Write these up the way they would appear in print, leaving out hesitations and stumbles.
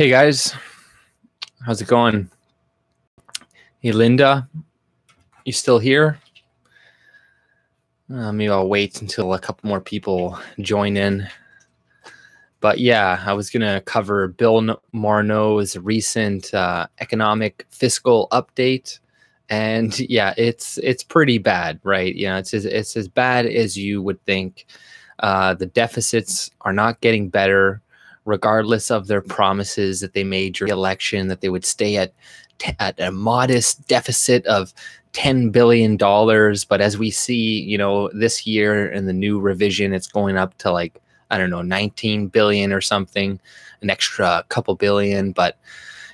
Hey guys, how's it going? Hey Linda, you still here? Maybe I'll wait until a couple more people join in. But yeah, I was gonna cover Bill Morneau's recent economic fiscal update, and yeah, it's pretty bad, right? You know, it's as bad as you would think. The deficits are not getting better, regardless of their promises that they made during the election that they would stay at a modest deficit of $10 billion. But as we see, you know, this year in the new revision, it's going up to like, I don't know, 19 billion or something, an extra couple billion. But,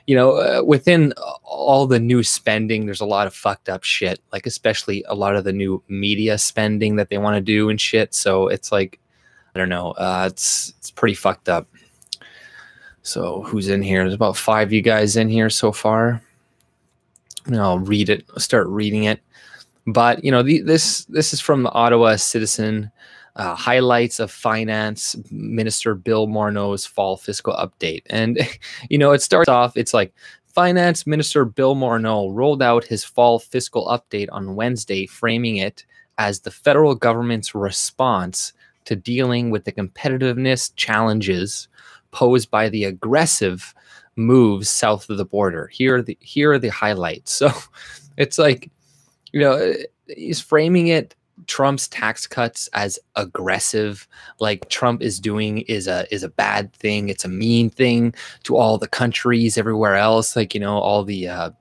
you know, within all the new spending, there's a lot of fucked up shit, like especially a lot of the new media spending that they want to do and shit. So it's like, I don't know, it's pretty fucked up. So who's in here? There's about 5 of you guys in here so far. And I'll read it, start reading it. But, you know, this is from the Ottawa Citizen. Highlights of Finance Minister Bill Morneau's fall fiscal update. And, you know, it starts off, it's like, Finance Minister Bill Morneau rolled out his fall fiscal update on Wednesday, framing it as the federal government's response to dealing with the competitiveness challenges posed by the aggressive moves south of the border. Here are the highlights. So it's like, you know, he's framing it, Trump's tax cuts, as aggressive, like Trump is doing is a bad thing. It's a mean thing to all the countries everywhere else, like, you know, all the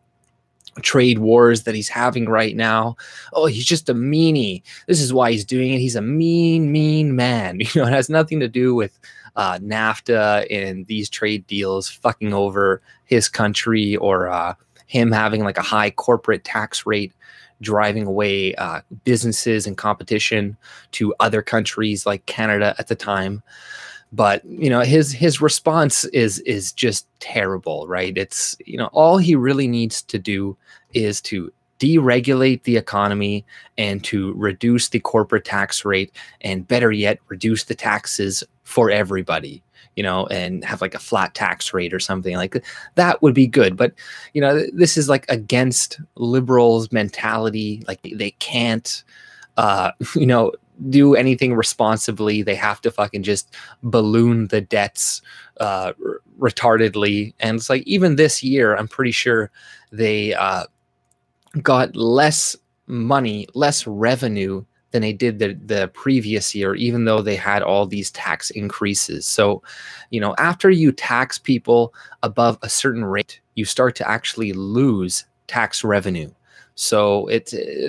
trade wars that he's having right now. Oh, he's just a meanie. This is why he's doing it. He's a mean man. You know, it has nothing to do with NAFTA and these trade deals fucking over his country, or him having like a high corporate tax rate driving away businesses and competition to other countries like Canada at the time. But, you know, his response is just terrible, right? It's, you know, all he really needs to do is to deregulate the economy and to reduce the corporate tax rate, and better yet, reduce the taxes for everybody, you know, and have like a flat tax rate or something like that. That would be good. But, you know, this is like against liberals' mentality. Like they can't, you know, do anything responsibly. They have to fucking just balloon the debts retardedly. And it's like, even this year, I'm pretty sure they got less money, less revenue than they did the previous year, even though they had all these tax increases. So, you know, after you tax people above a certain rate, you start to actually lose tax revenue. So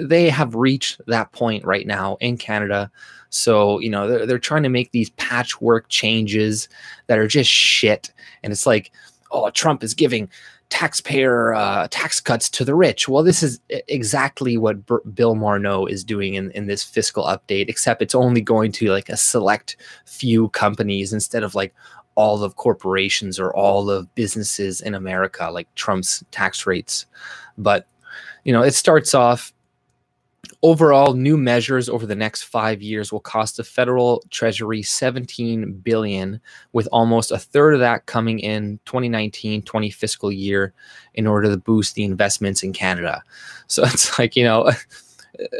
they have reached that point right now in Canada. So, you know, they're trying to make these patchwork changes that are just shit. And it's like, oh, Trump is giving taxpayer tax cuts to the rich. Well, this is exactly what Bill Morneau is doing in this fiscal update, except it's only going to like a select few companies instead of like all of corporations or all of businesses in America, like Trump's tax rates. But, you know, it starts off, overall, new measures over the next 5 years will cost the federal treasury $17 billion, with almost a third of that coming in 2019-20 fiscal year in order to boost the investments in Canada. So it's like, you know,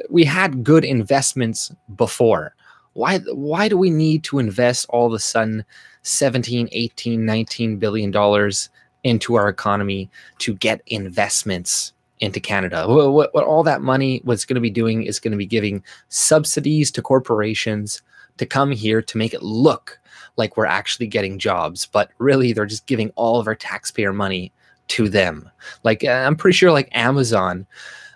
we had good investments before. Why do we need to invest all of a sudden 17, 18, 19 billion dollars into our economy to get investments into Canada? What all that money was going to be doing is going to be giving subsidies to corporations to come here to make it look like we're actually getting jobs, but really they're just giving all of our taxpayer money to them. Like, I'm pretty sure like Amazon,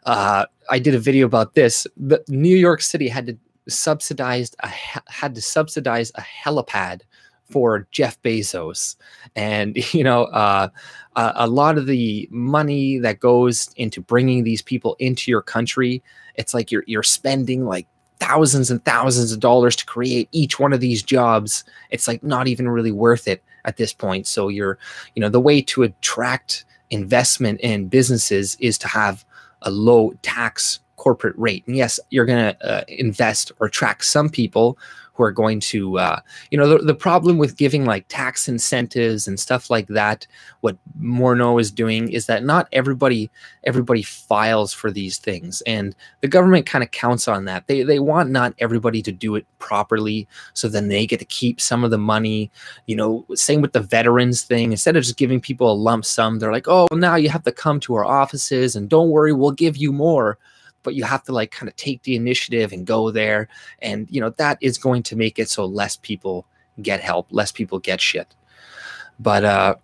I did a video about this, but New York City had to subsidize a helipad for Jeff Bezos. And, you know, a lot of the money that goes into bringing these people into your country, it's like you're spending like thousands and thousands of dollars to create each one of these jobs. It's like not even really worth it at this point. So you know, the way to attract investment in businesses is to have a low tax corporate rate. And yes, you're going to invest or attract some people who are going to, you know, the problem with giving like tax incentives and stuff like that, what Morneau is doing is that not everybody files for these things, and the government kind of counts on that. They want not everybody to do it properly, so then they get to keep some of the money. You know, same with the veterans thing. Instead of just giving people a lump sum, they're like, oh, now you have to come to our offices, and don't worry, we'll give you more. But you have to like kind of take the initiative and go there. And, you know, that is going to make it so less people get help, less people get shit. But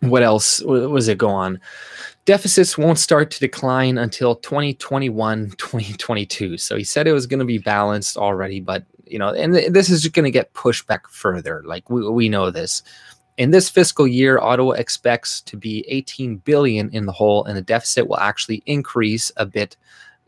what else was it go on? Deficits won't start to decline until 2021, 2022. So he said it was going to be balanced already, but, you know, and this is just going to get pushed back further. Like we know this. In this fiscal year, Ottawa expects to be 18 billion in the hole, and the deficit will actually increase a bit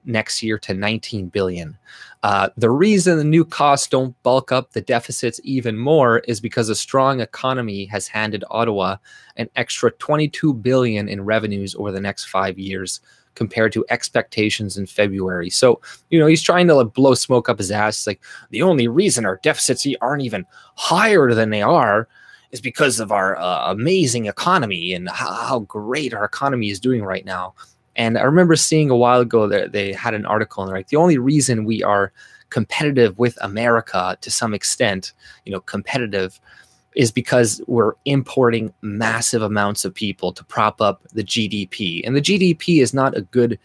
next year to 19 billion. The reason the new costs don't bulk up the deficits even more is because a strong economy has handed Ottawa an extra 22 billion in revenues over the next 5 years compared to expectations in February. So, you know, he's trying to like blow smoke up his ass. It's like, the only reason our deficits aren't even higher than they are is because of our amazing economy and how great our economy is doing right now. And I remember seeing a while ago that they had an article, and they're like, the only reason we are competitive with America to some extent, you know, competitive, is because we're importing massive amounts of people to prop up the GDP. And the GDP is not a good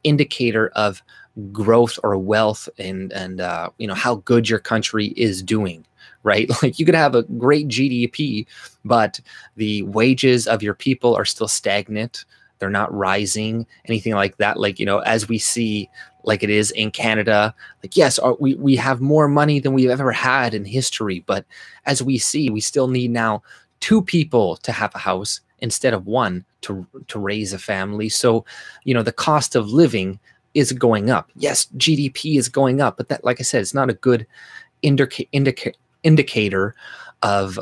indicator of growth or wealth and you know, how good your country is doing. Right? Like you could have a great GDP, but the wages of your people are still stagnant. They're not rising, anything like that. Like, you know, as we see, like it is in Canada, like, yes, we have more money than we've ever had in history. But as we see, we still need now 2 people to have a house instead of 1 to raise a family. So, you know, the cost of living is going up. Yes, GDP is going up, but that, like I said, it's not a good indicator of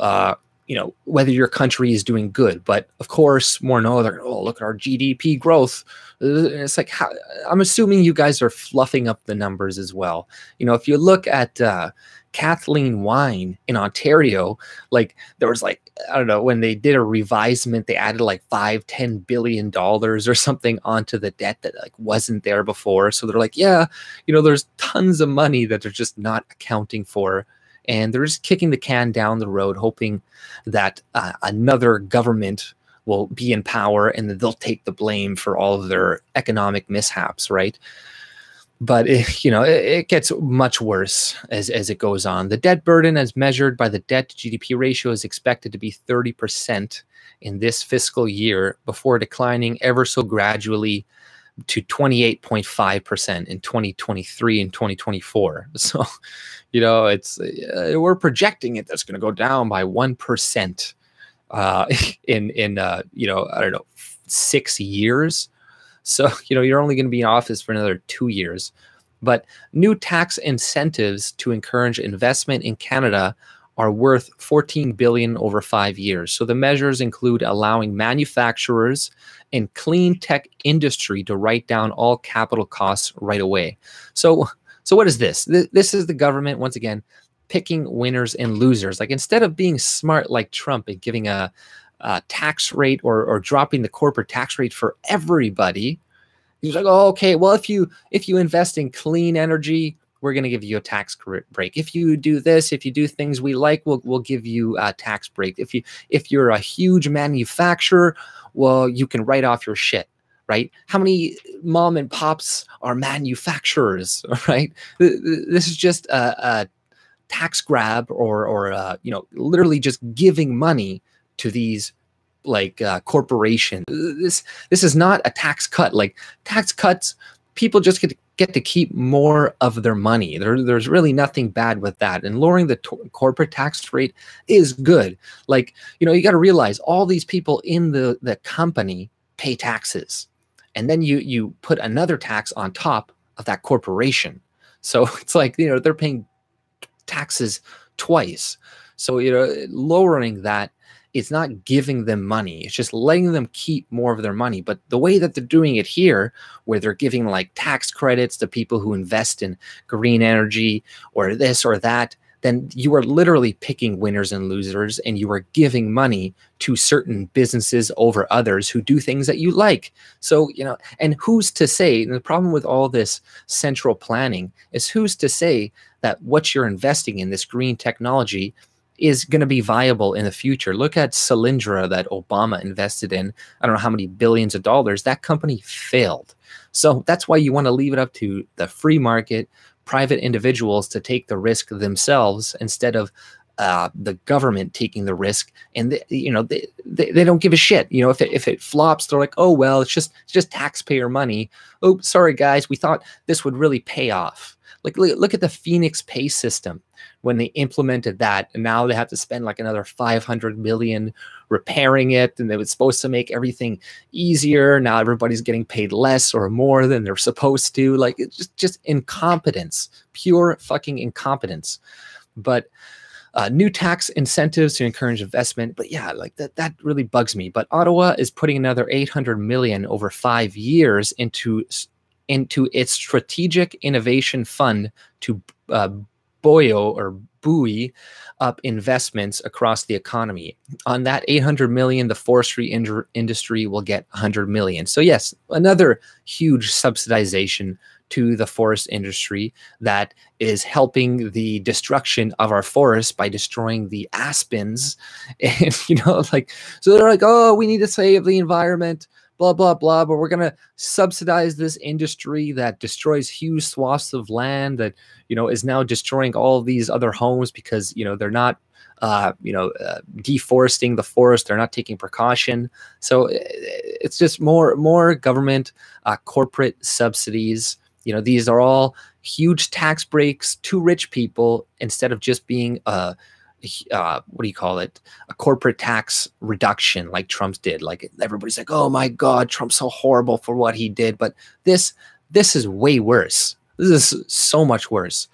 you know, whether your country is doing good. But of course, Morneau, they're, oh, look at our GDP growth. It's like, how, I'm assuming you guys are fluffing up the numbers as well. You know, if you look at Kathleen Wine in Ontario, like there was like, I don't know, when they did a revisement, they added like $5-10 billion or something onto the debt that like wasn't there before. So they're like, yeah, you know, there's tons of money that they're just not accounting for. And they're just kicking the can down the road, hoping that another government will be in power and that they'll take the blame for all of their economic mishaps, right? But you know, it gets much worse as it goes on. The debt burden, as measured by the debt to GDP ratio, is expected to be 30% in this fiscal year, before declining ever so gradually to 28.5% in 2023 and 2024. So, you know, it's we're projecting it that's going to go down by 1% in you know, I don't know, 6 years. So, you know, you're only going to be in office for another 2 years. But new tax incentives to encourage investment in Canada are worth 14 billion over 5 years. So the measures include allowing manufacturers and clean tech industry to write down all capital costs right away. So what is this? This is the government, once again, picking winners and losers. Like, instead of being smart like Trump and giving a tax rate or dropping the corporate tax rate for everybody, he's like, oh, okay, well, if you invest in clean energy, we're going to give you a tax break. If you do this, if you do things we like, we'll give you a tax break. If you're a huge manufacturer, well, you can write off your shit, right? How many mom and pops are manufacturers, right? This is just a tax grab or you know, literally just giving money to these like corporations. This is not a tax cut. Like, tax cuts, people just get to keep more of their money. There's really nothing bad with that. And lowering the corporate tax rate is good. Like, you know, you got to realize all these people in the company pay taxes. And then you put another tax on top of that corporation. So it's like, you know, they're paying taxes twice. So, you know, lowering that it's not giving them money. It's just letting them keep more of their money. But the way that they're doing it here, where they're giving like tax credits to people who invest in green energy or this or that, then you are literally picking winners and losers, and you are giving money to certain businesses over others who do things that you like. So, you know, and who's to say, and the problem with all this central planning is who's to say that what you're investing in, this green technology, is going to be viable in the future. Look at Solyndra that Obama invested in. I don't know how many billions of dollars. That company failed. So that's why you want to leave it up to the free market, private individuals to take the risk themselves instead of the government taking the risk. And they don't give a shit. You know, if it flops, they're like, oh well, it's just taxpayer money. Oh, sorry guys, we thought this would really pay off. Like look at the Phoenix pay system when they implemented that, and now they have to spend like another 500 million repairing it, and they were supposed to make everything easier. Now everybody's getting paid less or more than they're supposed to. Like it's just incompetence, pure fucking incompetence. But new tax incentives to encourage investment. But yeah, like that really bugs me. But Ottawa is putting another 800 million over 5 years into its strategic innovation fund to buoy up investments across the economy. On that 800 million, the forestry industry will get 100 million. So yes, another huge subsidization to the forest industry that is helping the destruction of our forests by destroying the aspens. And, you know, like, so they're like, oh, we need to save the environment, blah, blah, blah, but we're going to subsidize this industry that destroys huge swaths of land that, you know, is now destroying all of these other homes because, you know, they're not, deforesting the forest. They're not taking precaution. So it's just more government, corporate subsidies. You know, these are all huge tax breaks to rich people instead of just being what do you call it? A corporate tax reduction like Trump did. Like everybody's like, oh my God, Trump's so horrible for what he did. But this is way worse. This is so much worse.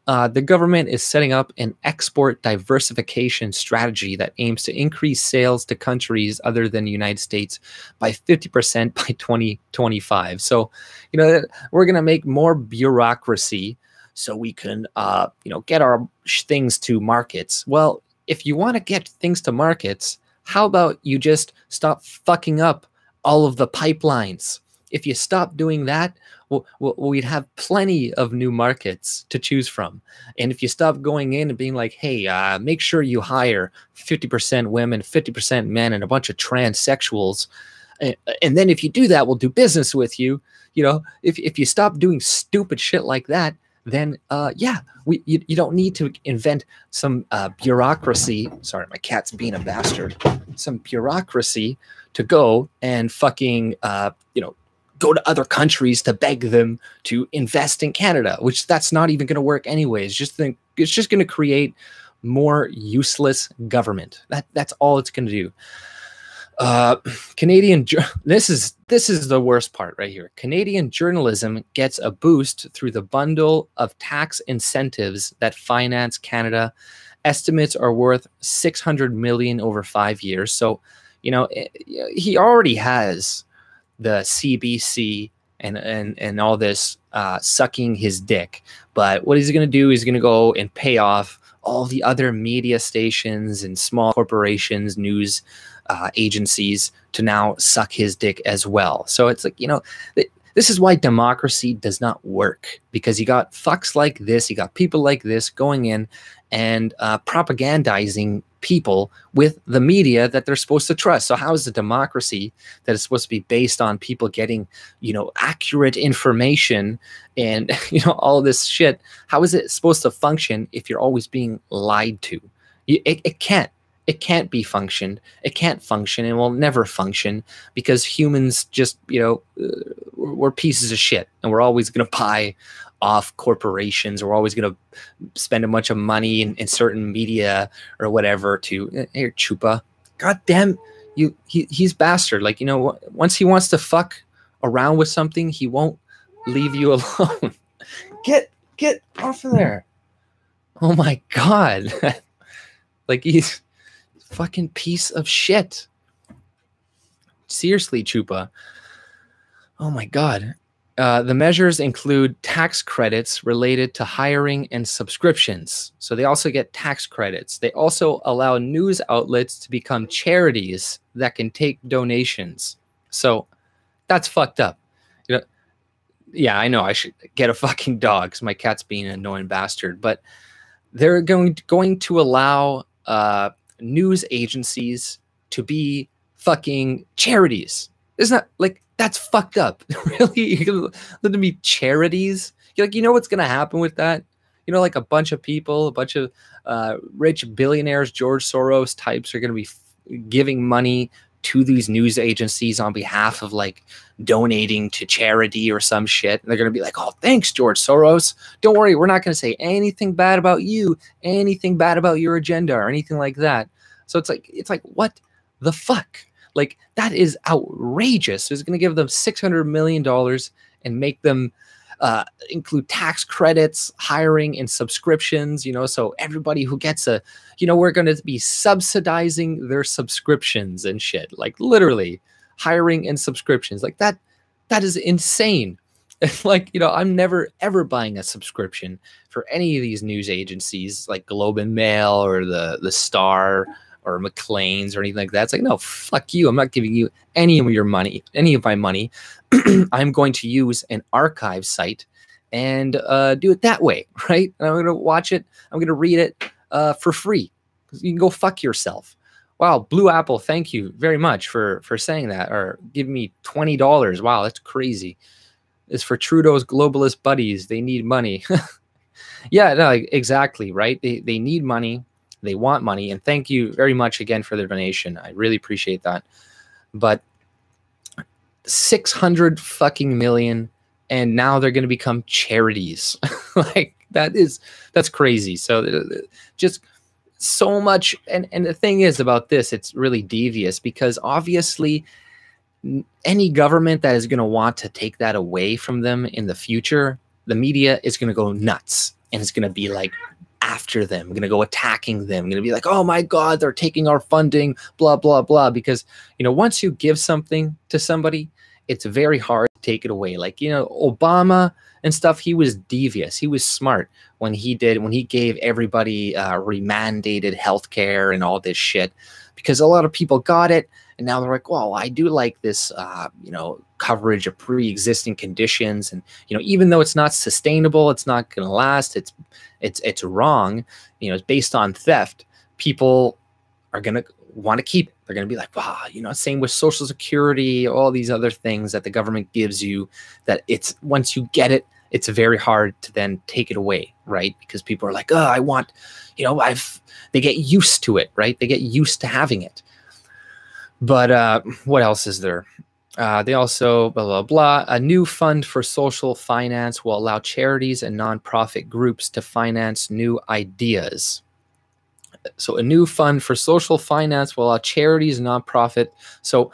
The government is setting up an export diversification strategy that aims to increase sales to countries other than the United States by 50% by 2025. So, you know, we're going to make more bureaucracy so we can, get our things to markets. Well, if you want to get things to markets, how about you just stop fucking up all of the pipelines? If you stop doing that, we'd have plenty of new markets to choose from. And if you stop going in and being like, hey, make sure you hire 50% women, 50% men, and a bunch of transsexuals. And then if you do that, we'll do business with you. You know, if you stop doing stupid shit like that, then you don't need to invent some bureaucracy. Sorry, my cat's being a bastard. Some bureaucracy to go and fucking, go to other countries to beg them to invest in Canada, which that's not even going to work anyways. It's just going to create more useless government. That's all it's going to do. This is the worst part right here. Canadian journalism gets a boost through the bundle of tax incentives that finance Canada. Estimates are worth 600 million over 5 years. So, you know, he already has the CBC and all this sucking his dick. But what he's going to do is going to go and pay off all the other media stations and small corporations, news agencies to now suck his dick as well. So it's like, you know, this is why democracy does not work, because you got fucks like this, you got people like this going in and propagandizing people with the media that they're supposed to trust. So how is the democracy that is supposed to be based on people getting, you know, accurate information and, you know, all this shit, how is it supposed to function if you're always being lied to? It can't. It can't be functioned. It can't function and will never function because humans just, you know, we're pieces of shit and we're always going to buy off corporations. We're always going to spend a bunch of money in certain media or whatever to, here, Chupa. God damn, he's bastard. Like, you know, once he wants to fuck around with something, he won't leave you alone. Get off of there. Oh my God. Like he's fucking piece of shit. Seriously, Chupa. Oh my God. The measures include tax credits related to hiring and subscriptions. So they also get tax credits. They also allow news outlets to become charities that can take donations. So that's fucked up. You know, yeah, I know I should get a fucking dog because my cat's being an annoying bastard. But they're going to allow news agencies to be fucking charities. Isn't that like, that's fucked up? Really? You're gonna let them be charities? You're like, you know what's gonna happen with that? You know, like a bunch of people, a bunch of rich billionaires, George Soros types are gonna be giving money to these news agencies on behalf of like donating to charity or some shit. And they're gonna be like, oh, thanks, George Soros. Don't worry, we're not gonna say anything bad about you, anything bad about your agenda or anything like that. So it's like, what the fuck? Like, that is outrageous. It's going to give them $600 million and make them include tax credits, hiring, and subscriptions, you know, so everybody who gets a, you know, we're going to be subsidizing their subscriptions and shit, like literally hiring and subscriptions. Like that is insane. Like, you know, I'm never, ever buying a subscription for any of these news agencies like Globe and Mail or the Star or McLean's or anything like that. It's like, no, fuck you. I'm not giving you any of your money, any of my money. I'm going to use an archive site and do it that way, right? And I'm going to watch it. I'm going to read it for free. You can go fuck yourself. Wow, Blue Apple, thank you very much for saying that, or giving me $20. Wow, that's crazy. It's for Trudeau's globalist buddies. They need money. Yeah, no, exactly, right? They need money. They want money, and thank you very much again for the donation. I really appreciate that. But 600 fucking million, and now they're going to become charities. Like that's crazy. So just so much. And the thing is about this, it's really devious because obviously any government that is going to want to take that away from them in the future, the media is going to go nuts, and it's going to be like, after them, going to go attacking them, going to be like, oh my God, they're taking our funding, blah, blah, blah. Because, you know, once you give something to somebody, it's very hard to take it away. Like, you know, Obama and stuff, he was devious. He was smart when he gave everybody remandated healthcare and all this shit, because a lot of people got it. And now they're like, well, I do like this, you know, coverage of pre-existing conditions. And, you know, even though it's not sustainable, it's not going to last, it's wrong, you know, it's based on theft, people are going to want to keep it. They're going to be like, wow, you know, same with Social Security, all these other things that the government gives you, that it's, once you get it, it's very hard to then take it away, right? Because people are like, oh, I want, you know, they get used to it, right? They get used to having it. But what else is there? They also, blah, blah, blah. A new fund for social finance will allow charities and nonprofit groups to finance new ideas. So a new fund for social finance will allow charities and nonprofit. So,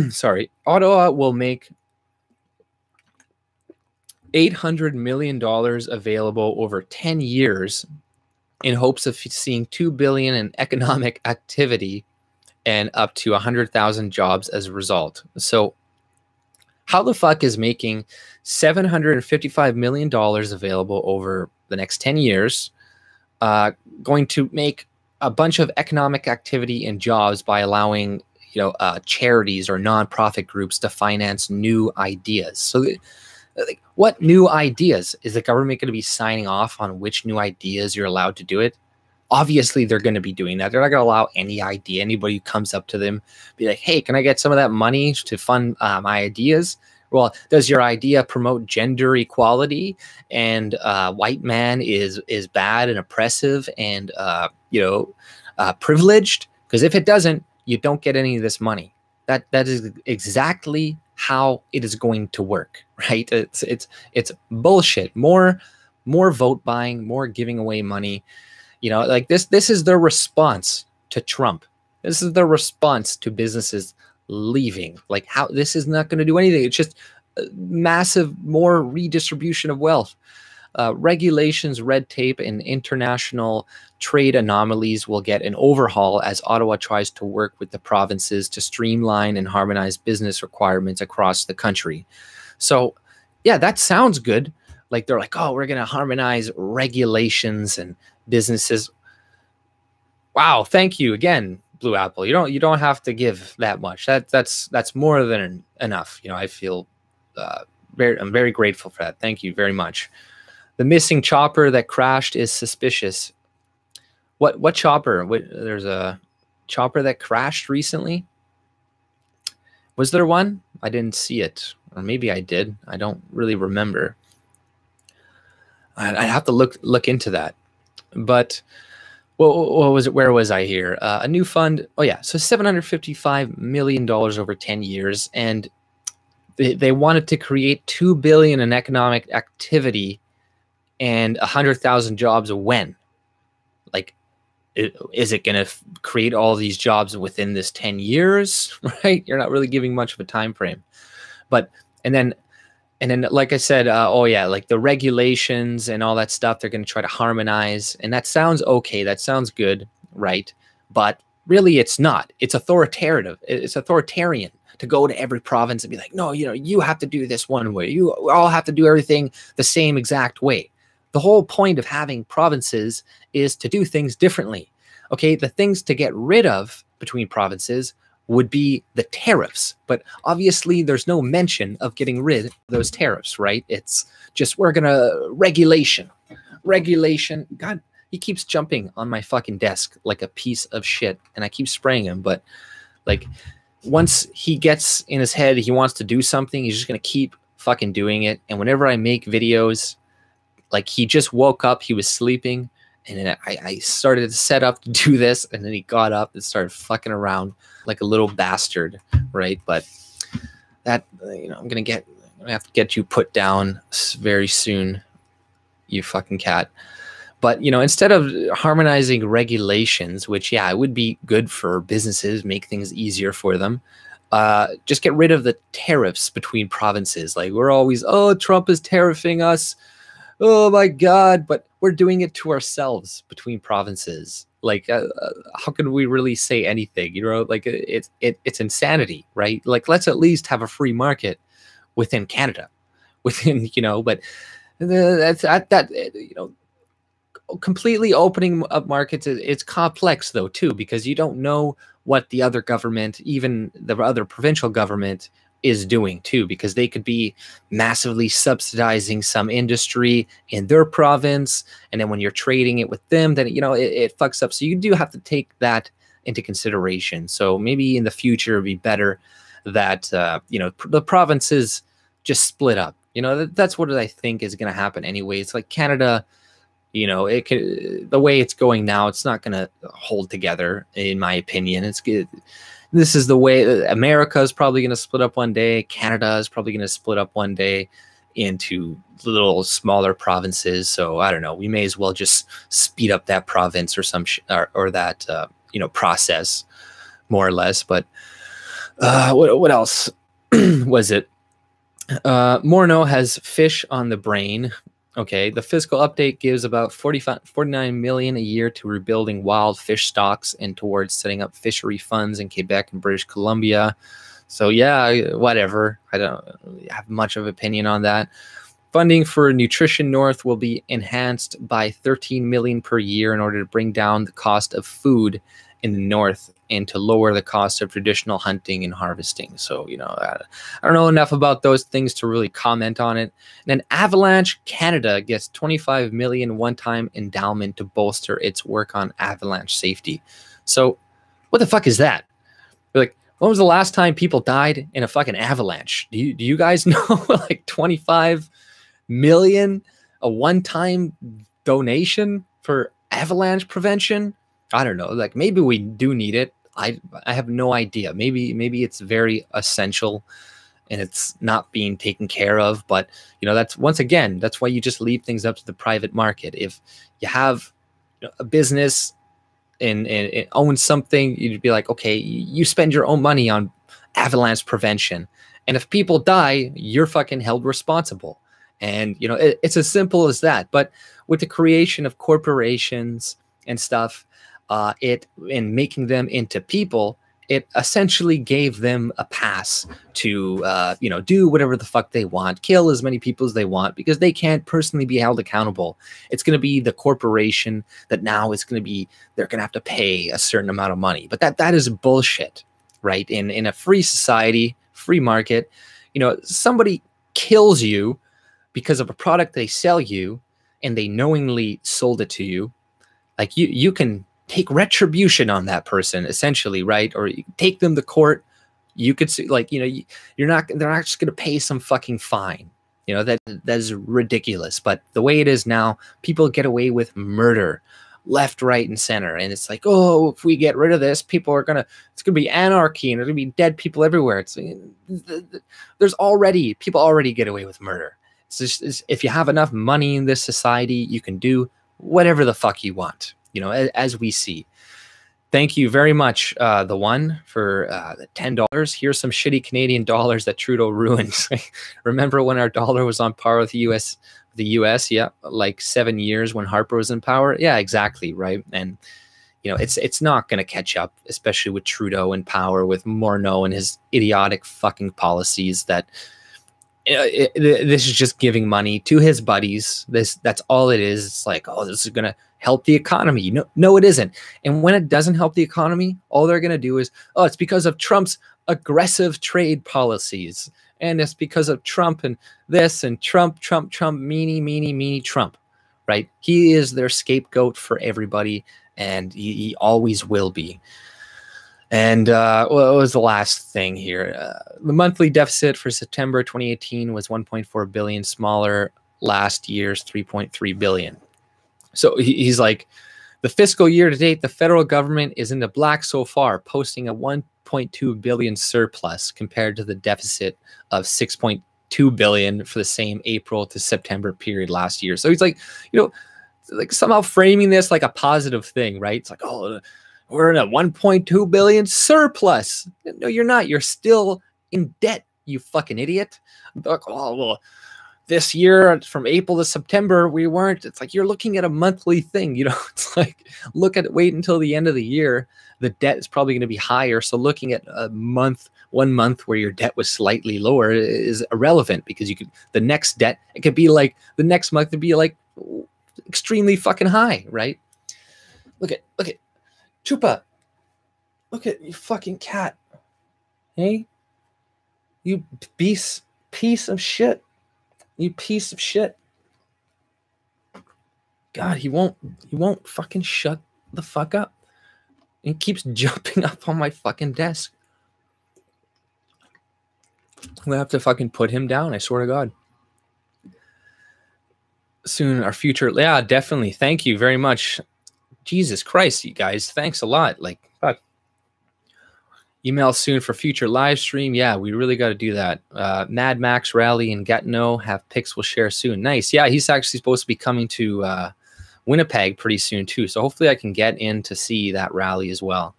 sorry, Ottawa will make $800 million available over 10 years in hopes of seeing $2 billion in economic activity and up to 100,000 jobs as a result. So how the fuck is making $755 million available over the next 10 years going to make a bunch of economic activity and jobs by allowing, you know, charities or nonprofit groups to finance new ideas? So like, what new ideas? Is the government going to be signing off on which new ideas you're allowed to do it? Obviously, they're going to be doing that. They're not going to allow any idea, anybody who comes up to them, be like, hey, can I get some of that money to fund my ideas? Well, does your idea promote gender equality and white man is bad and oppressive and, you know, privileged? Because if it doesn't, you don't get any of this money. That is exactly how it is going to work, right? It's bullshit. More vote buying, more giving away money. You know, like this is their response to Trump. This is their response to businesses leaving. Like, how this is not going to do anything. It's just massive more redistribution of wealth. Regulations, red tape, and international trade anomalies will get an overhaul as Ottawa tries to work with the provinces to streamline and harmonize business requirements across the country. So, yeah, that sounds good. Like they're like, oh, we're going to harmonize regulations and businesses. Wow, thank you again, Blue Apple. You don't have to give that much. That's more than enough. You know, I feel I'm very grateful for that. Thank you very much. The missing chopper that crashed is suspicious. What chopper? There's a chopper that crashed recently. Was there one? I didn't see it, or maybe I did. I don't really remember. I'd have to look into that. But what was it? Where was I here? A new fund. Oh yeah, so $755 million over 10 years, and they wanted to create $2 billion in economic activity and 100,000 jobs. When? Like, is it going to create all these jobs within this 10 years? Right? You're not really giving much of a time frame. But and then like I said, oh yeah, like the regulations and all that stuff, they're going to try to harmonize, and that sounds okay. That sounds good, right? But really, it's not. It's authoritarian. It's authoritarian to go to every province and be like, no, you have to do this one way. You all have to do everything the same exact way. The whole point of having provinces is to do things differently. Okay, the things to get rid of between provinces would be the tariffs, but obviously there's no mention of getting rid of those tariffs, right? It's just, we're gonna regulation. God, he keeps jumping on my fucking desk like a piece of shit, and I keep spraying him, but like once he gets in his head he wants to do something, he's just gonna keep fucking doing it. And whenever I make videos, like he just woke up, he was sleeping, and then I started to set up to do this, and then he got up and started fucking around like a little bastard, right? But that, I'm gonna have to get you put down very soon, you fucking cat. But instead of harmonizing regulations, which yeah, it would be good for businesses, make things easier for them, just get rid of the tariffs between provinces. Like, we're always, oh, Trump is tariffing us. Oh my God, but we're doing it to ourselves between provinces. Like, how can we really say anything? Like it's insanity, right? Like, let's at least have a free market within Canada, but completely opening up markets, it's complex though too, because you don't know what the other government, even the other provincial government, is doing too, because they could be massively subsidizing some industry in their province, and then when you're trading it with them, then it fucks up. So you do have to take that into consideration. So maybe in the future it'd be better that the provinces just split up. That's what I think is going to happen anyway. It's like Canada, the way it's going now, it's not going to hold together, in my opinion. It's good. This is the way America is probably going to split up one day. Canada is probably going to split up one day into little smaller provinces. So I don't know. We may as well just speed up that province or or that process, more or less. But what else was it? Morneau has fish on the brain. Okay, the fiscal update gives about 49 million a year to rebuilding wild fish stocks and towards setting up fishery funds in Quebec and British Columbia. So yeah, whatever. I don't have much of an opinion on that. Funding for Nutrition North will be enhanced by 13 million per year in order to bring down the cost of food in the North and to lower the cost of traditional hunting and harvesting. So, I don't know enough about those things to really comment on it. And then Avalanche Canada gets 25 million one-time endowment to bolster its work on avalanche safety. So what the fuck is that? Like, when was the last time people died in a fucking avalanche? Do you guys know? Like 25 million, a one-time donation for avalanche prevention? I don't know. Like, maybe we do need it. I have no idea. Maybe it's very essential and it's not being taken care of. But that's, once again, that's why you just leave things up to the private market. If you have a business and own something, you'd be like, okay, you spend your own money on avalanche prevention, and if people die, you're fucking held responsible. And, you know, it's as simple as that. But with the creation of corporations and stuff, in making them into people, it essentially gave them a pass to, you know, do whatever the fuck they want, kill as many people as they want, because they can't personally be held accountable. It's going to be the corporation that now is going to be, they're going to have to pay a certain amount of money. But that is bullshit, right? In a free society, free market, you know, somebody kills you because of a product they sell you and they knowingly sold it to you. Like you can take retribution on that person, essentially, right? Or you take them to court. You could see, like, you know, they're not just going to pay some fucking fine. You know, that is ridiculous. But the way it is now, people get away with murder left, right, and center. And it's like, oh, if we get rid of this, it's going to be anarchy and there's going to be dead people everywhere. It's people already get away with murder. It's just, if you have enough money in this society, you can do whatever the fuck you want. You know, as we see. Thank you very much, the one, for the $10. Here's some shitty Canadian dollars that Trudeau ruined. Remember when our dollar was on par with the US? Yeah, like 7 years when Harper was in power. Yeah, exactly, right. And you know, it's not going to catch up, especially with Trudeau in power, with Morneau and his idiotic fucking policies that. This is just giving money to his buddies. That's all it is. It's like, oh, this is going to help the economy. No, it isn't. And when it doesn't help the economy, all they're going to do is, oh, it's because of Trump's aggressive trade policies. And it's because of Trump and this and Trump, meanie, Trump, right? He is their scapegoat for everybody. And he always will be. And what was the last thing here? The monthly deficit for September 2018 was 1.4 billion, smaller last year's 3.3 billion. So he's like, the fiscal year to date, the federal government is in the black so far, posting a 1.2 billion surplus compared to the deficit of 6.2 billion for the same April to September period last year. So he's like, you know, like somehow framing this like a positive thing, right? It's like, oh, we're in a 1.2 billion surplus. No, you're not. You're still in debt, you fucking idiot. Like, oh, well, this year from April to September, we weren't. It's like you're looking at a monthly thing. You know, it's like wait until the end of the year. The debt is probably going to be higher. So looking at a month, 1 month where your debt was slightly lower is irrelevant, because the next debt, it could be like the next month to be like extremely fucking high, right? Look at. Chupa, look at you fucking cat. Hey? You piece of shit. You piece of shit. God, he won't fucking shut the fuck up. He keeps jumping up on my fucking desk. I'm gonna have to fucking put him down, I swear to God. Soon, our future. Yeah, definitely. Thank you very much. Jesus Christ, you guys, thanks a lot. Like, fuck. Email soon for future live stream. Yeah, we really got to do that. Mad Max rally in Gatineau. Have pics we'll share soon. Nice. Yeah, he's actually supposed to be coming to Winnipeg pretty soon too. So hopefully I can get in to see that rally as well.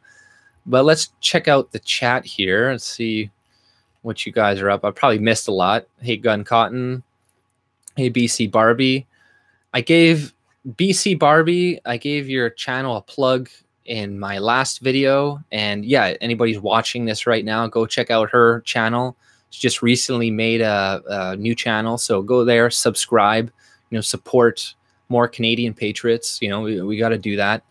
But let's check out the chat here and see what you guys are up. I probably missed a lot. Hey, Gun Cotton. Hey, BC Barbie. I gave BC Barbie, I gave your channel a plug in my last video. And yeah, anybody's watching this right now, go check out her channel. She just recently made a new channel. So go there, subscribe, you know, support more Canadian patriots. You know, we got to do that.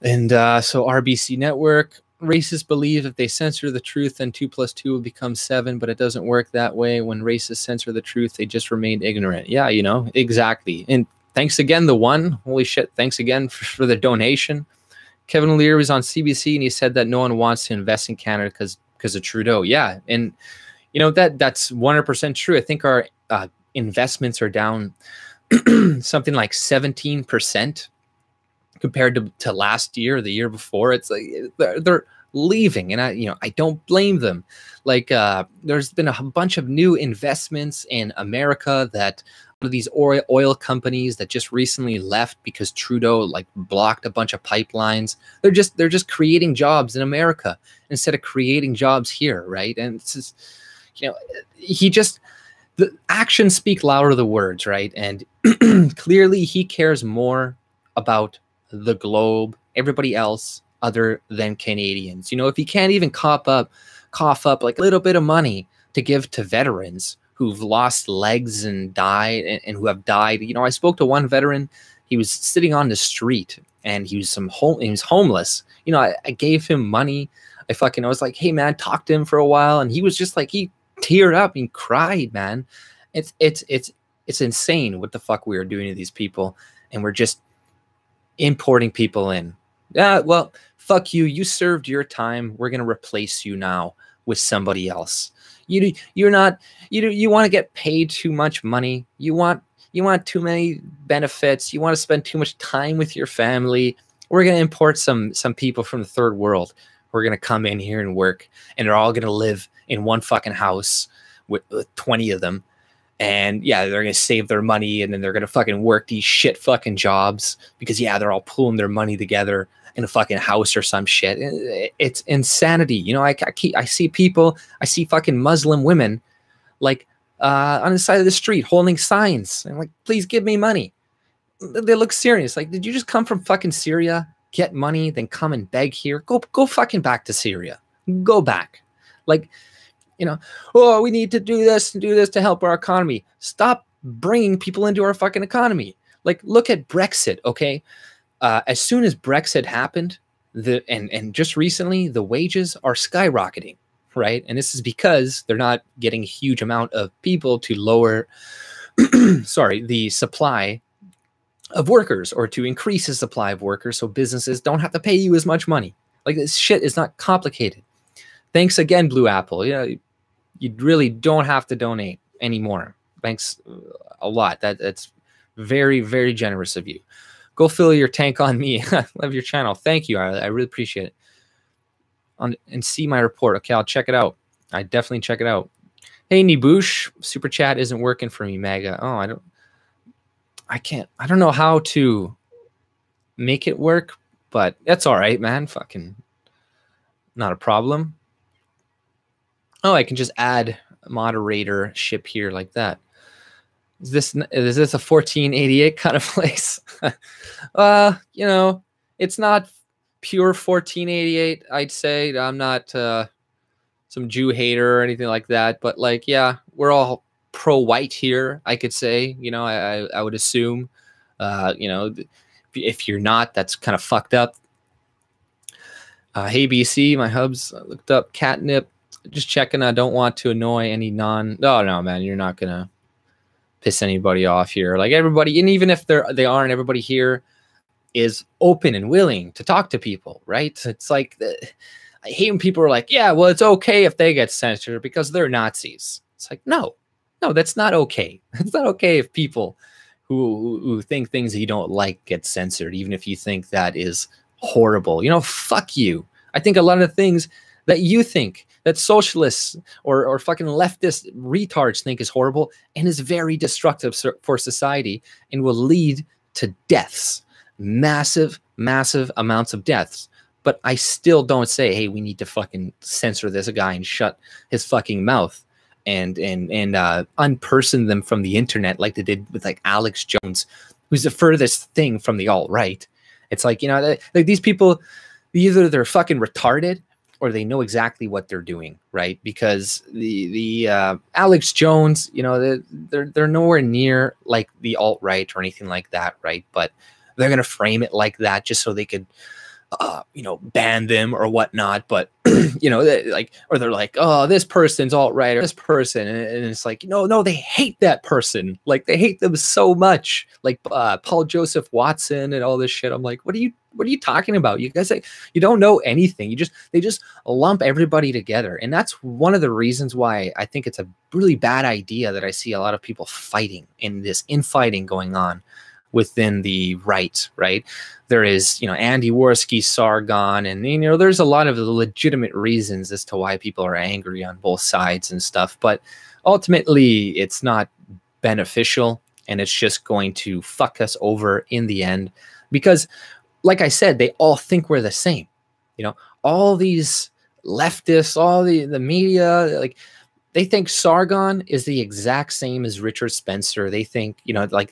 And so RBC Network, racists believe if they censor the truth, then 2 + 2 will become 7, but it doesn't work that way. When racists censor the truth, they just remain ignorant. Yeah, you know, exactly. And thanks again, the one. Holy shit, thanks again for the donation. Kevin Lear was on CBC, and he said that no one wants to invest in Canada because of Trudeau. Yeah, and you know that's 100% true. I think our investments are down something like 17% compared to last year or the year before. It's like they're leaving, and I don't blame them. Like there's been a bunch of new investments in America that these oil companies that just recently left because Trudeau like blocked a bunch of pipelines. They're just creating jobs in America instead of creating jobs here, right? And it's just, you know, the actions speak louder than words, right? And clearly he cares more about the globe, everybody else other than Canadians. You know, if he can't even cough up like a little bit of money to give to veterans who've lost legs and died and who have died. You know, I spoke to one veteran. He was sitting on the street and he was homeless. You know, I gave him money. I was like, hey man, talk to him for a while. And he was just like, he teared up and cried, man. It's insane what the fuck we are doing to these people. And we're just importing people in. Well, fuck you. You served your time. We're going to replace you now with somebody else. You want to get paid too much money. You want too many benefits. You want to spend too much time with your family. We're going to import some people from the third world. We're going to come in here and work, and they're all going to live in one fucking house with 20 of them. And yeah, they're going to save their money, and then they're going to fucking work these shit fucking jobs because yeah, they're all pulling their money together in a fucking house or some shit. It's insanity. You know, I see people, I see fucking Muslim women like on the side of the street holding signs. I'm like, please give me money. They look serious. Like, did you just come from fucking Syria, get money, then come and beg here? Go fucking back to Syria. Go back. Like, you know, oh, we need to do this and do this to help our economy. Stop bringing people into our fucking economy. Like, look at Brexit, okay? As soon as Brexit happened, and just recently, the wages are skyrocketing, right? And this is because they're not getting a huge amount of people to lower, the supply of workers, or to increase the supply of workers so businesses don't have to pay you as much money. Like, this shit is not complicated. Thanks again, Blue Apple. You know, you really don't have to donate anymore. Thanks a lot. That's very, very generous of you. Go fill your tank on me. I love your channel. Thank you. I really appreciate it. And see my report. Okay, I'll check it out. I definitely check it out. Hey, Nibush, super chat isn't working for me, Maga. Oh, I don't know how to make it work, but that's all right, man. Fucking not a problem. Oh, I can just add moderatorship here like that. Is this a 1488 kind of place? You know, it's not pure 1488, I'd say. I'm not some Jew hater or anything like that, but like, yeah, we're all pro-white here, I could say. You know, I would assume, you know, if you're not, that's kind of fucked up. Hey, BC, my hubs looked up catnip. Just checking. I don't want to annoy any no, man, you're not gonna piss anybody off here. Like, everybody, and even if they aren't, everybody here is open and willing to talk to people, right? It's like, I hate when people are like, yeah, well, it's okay if they get censored because they're Nazis. It's like, no, that's not okay. It's not okay if people who think things that you don't like get censored, even if you think that is horrible. You know, fuck you. I think a lot of things that you think that socialists or fucking leftist retards think is horrible and is very destructive for society and will lead to deaths, massive amounts of deaths. But I still don't say, hey, we need to fucking censor this guy and shut his fucking mouth and unperson them from the internet like they did with like Alex Jones, who's the furthest thing from the alt-right. It's like, you know, like these people, either they're fucking retarded or they know exactly what they're doing, right? Because the Alex Jones, you know, they're nowhere near like the alt-right or anything like that, right? But they're gonna frame it like that just so they could, you know, ban them or whatnot. But you know, they're like, oh, this person's alt-right or this person, and it's like, no, they hate that person. Like, they hate them so much. Like Paul Joseph Watson and all this shit. I'm like, what are you talking about? You guys, you don't know anything. They just lump everybody together. And that's one of the reasons why I think it's a really bad idea that I see a lot of people fighting in this infighting going on within the right. There is, you know, Andy Worski, Sargon, and, you know, there's a lot of legitimate reasons as to why people are angry on both sides and stuff. But ultimately, it's not beneficial, and it's just going to fuck us over in the end. Because, like I said, they all think we're the same. You know, all these leftists, all the media, like, They think Sargon is the exact same as Richard Spencer. They think, you know, like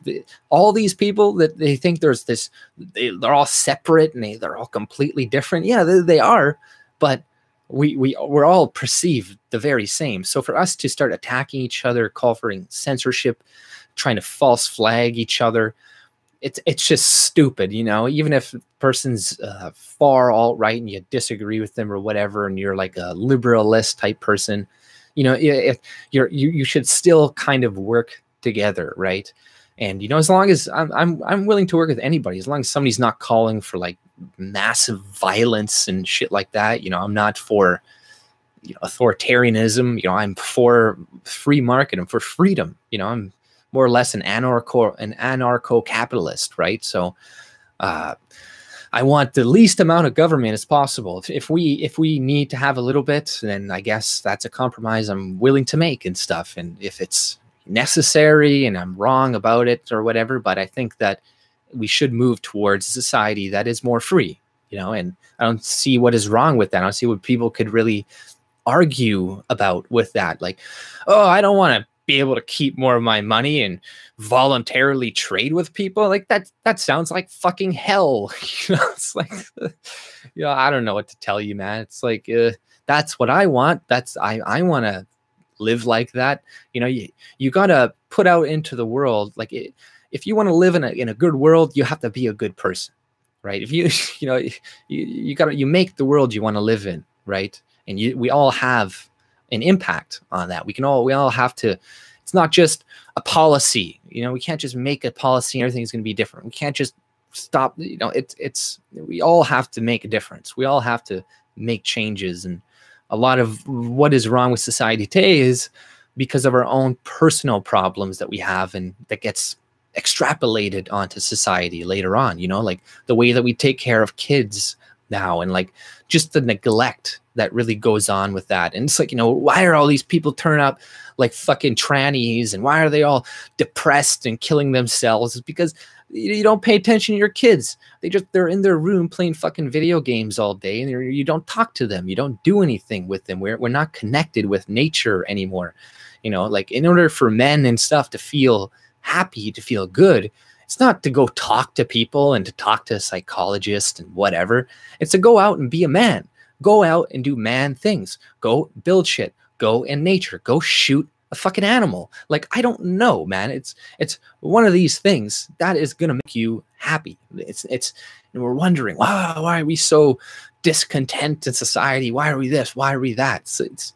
all these people that they think there's this, they're all separate and they're all completely different. Yeah, they are, but we're all perceived the very same. So for us to start attacking each other, calling censorship, trying to false flag each other, it's just stupid, you know. Even if a person's far alt-right and you disagree with them or whatever, and you're like a liberalist type person, you know, you should still kind of work together, right? And you know, as long as I'm willing to work with anybody, as long as somebody's not calling for like massive violence and shit like that, you know, I'm not for, you know, authoritarianism. You know, I'm for free market. I'm for freedom. You know, I'm more or less an anarcho-capitalist, right? So I want the least amount of government as possible. If we need to have a little bit, then I guess that's a compromise I'm willing to make and stuff. And if it's necessary and I'm wrong about it or whatever, but I think that we should move towards a society that is more free, you know, and I don't see what is wrong with that. I don't see what people could really argue about with that. Like, oh, I don't want to be able to keep more of my money and voluntarily trade with people. Like that sounds like fucking hell. You know, it's like, you know, I don't know what to tell you, man. It's like, that's what I want. I want to live like that. You know, you got to put out into the world. Like if you want to live in a good world, you have to be a good person, right? If you know, you make the world you want to live in, right? And we all have an impact on that. We all have to, it's not just a policy, you know, we can't just make a policy and everything's going to be different. We can't just stop, you know, we all have to make a difference. We all have to make changes. And a lot of what is wrong with society today is because of our own personal problems that we have, and that gets extrapolated onto society later on, you know, like the way that we take care of kids now, and like just the neglect that really goes on with that. And it's like, you know, why are all these people turning up like fucking trannies, and why are they all depressed and killing themselves? It's because you don't pay attention to your kids. They're in their room playing fucking video games all day, and you don't talk to them. You don't do anything with them. We're not connected with nature anymore. You know, like in order for men and stuff to feel happy, to feel good, it's not to go talk to people and to talk to a psychologist and whatever. It's to go out and be a man. Go out and do man things. Go build shit. Go in nature. Go shoot a fucking animal. Like, I don't know, man. It's one of these things that is gonna make you happy. And we're wondering, wow, why are we so discontent in society? Why are we this? Why are we that? So it's,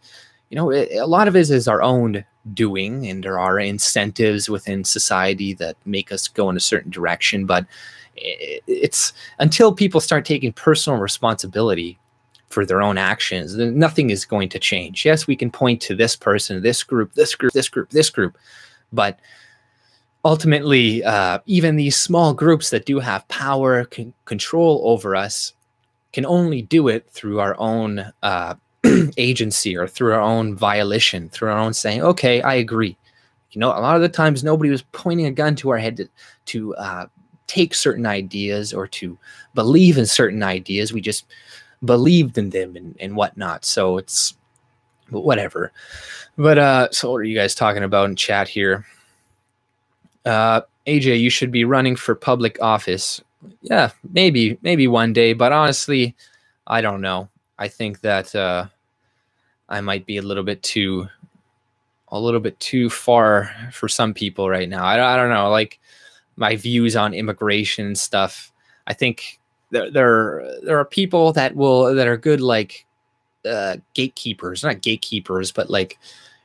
you know, a lot of it is our own doing, and there are incentives within society that make us go in a certain direction. But it's until people start taking personal responsibility for their own actions, then nothing is going to change. Yes, we can point to this person, this group, this group, this group, this group, but ultimately, even these small groups that do have power, control over us, can only do it through our own agency, or through our own violation, through our own saying, okay, I agree. You know, a lot of the times nobody was pointing a gun to our head to take certain ideas or to believe in certain ideas. We just believed in them and whatnot. So it's whatever. But so what are you guys talking about in chat here? AJ, you should be running for public office. Yeah, maybe one day, but honestly, I don't know. I think that I might be a little bit too far for some people right now. I don't know, like my views on immigration and stuff. I think there are people that are good, like gatekeepers, not gatekeepers, but like,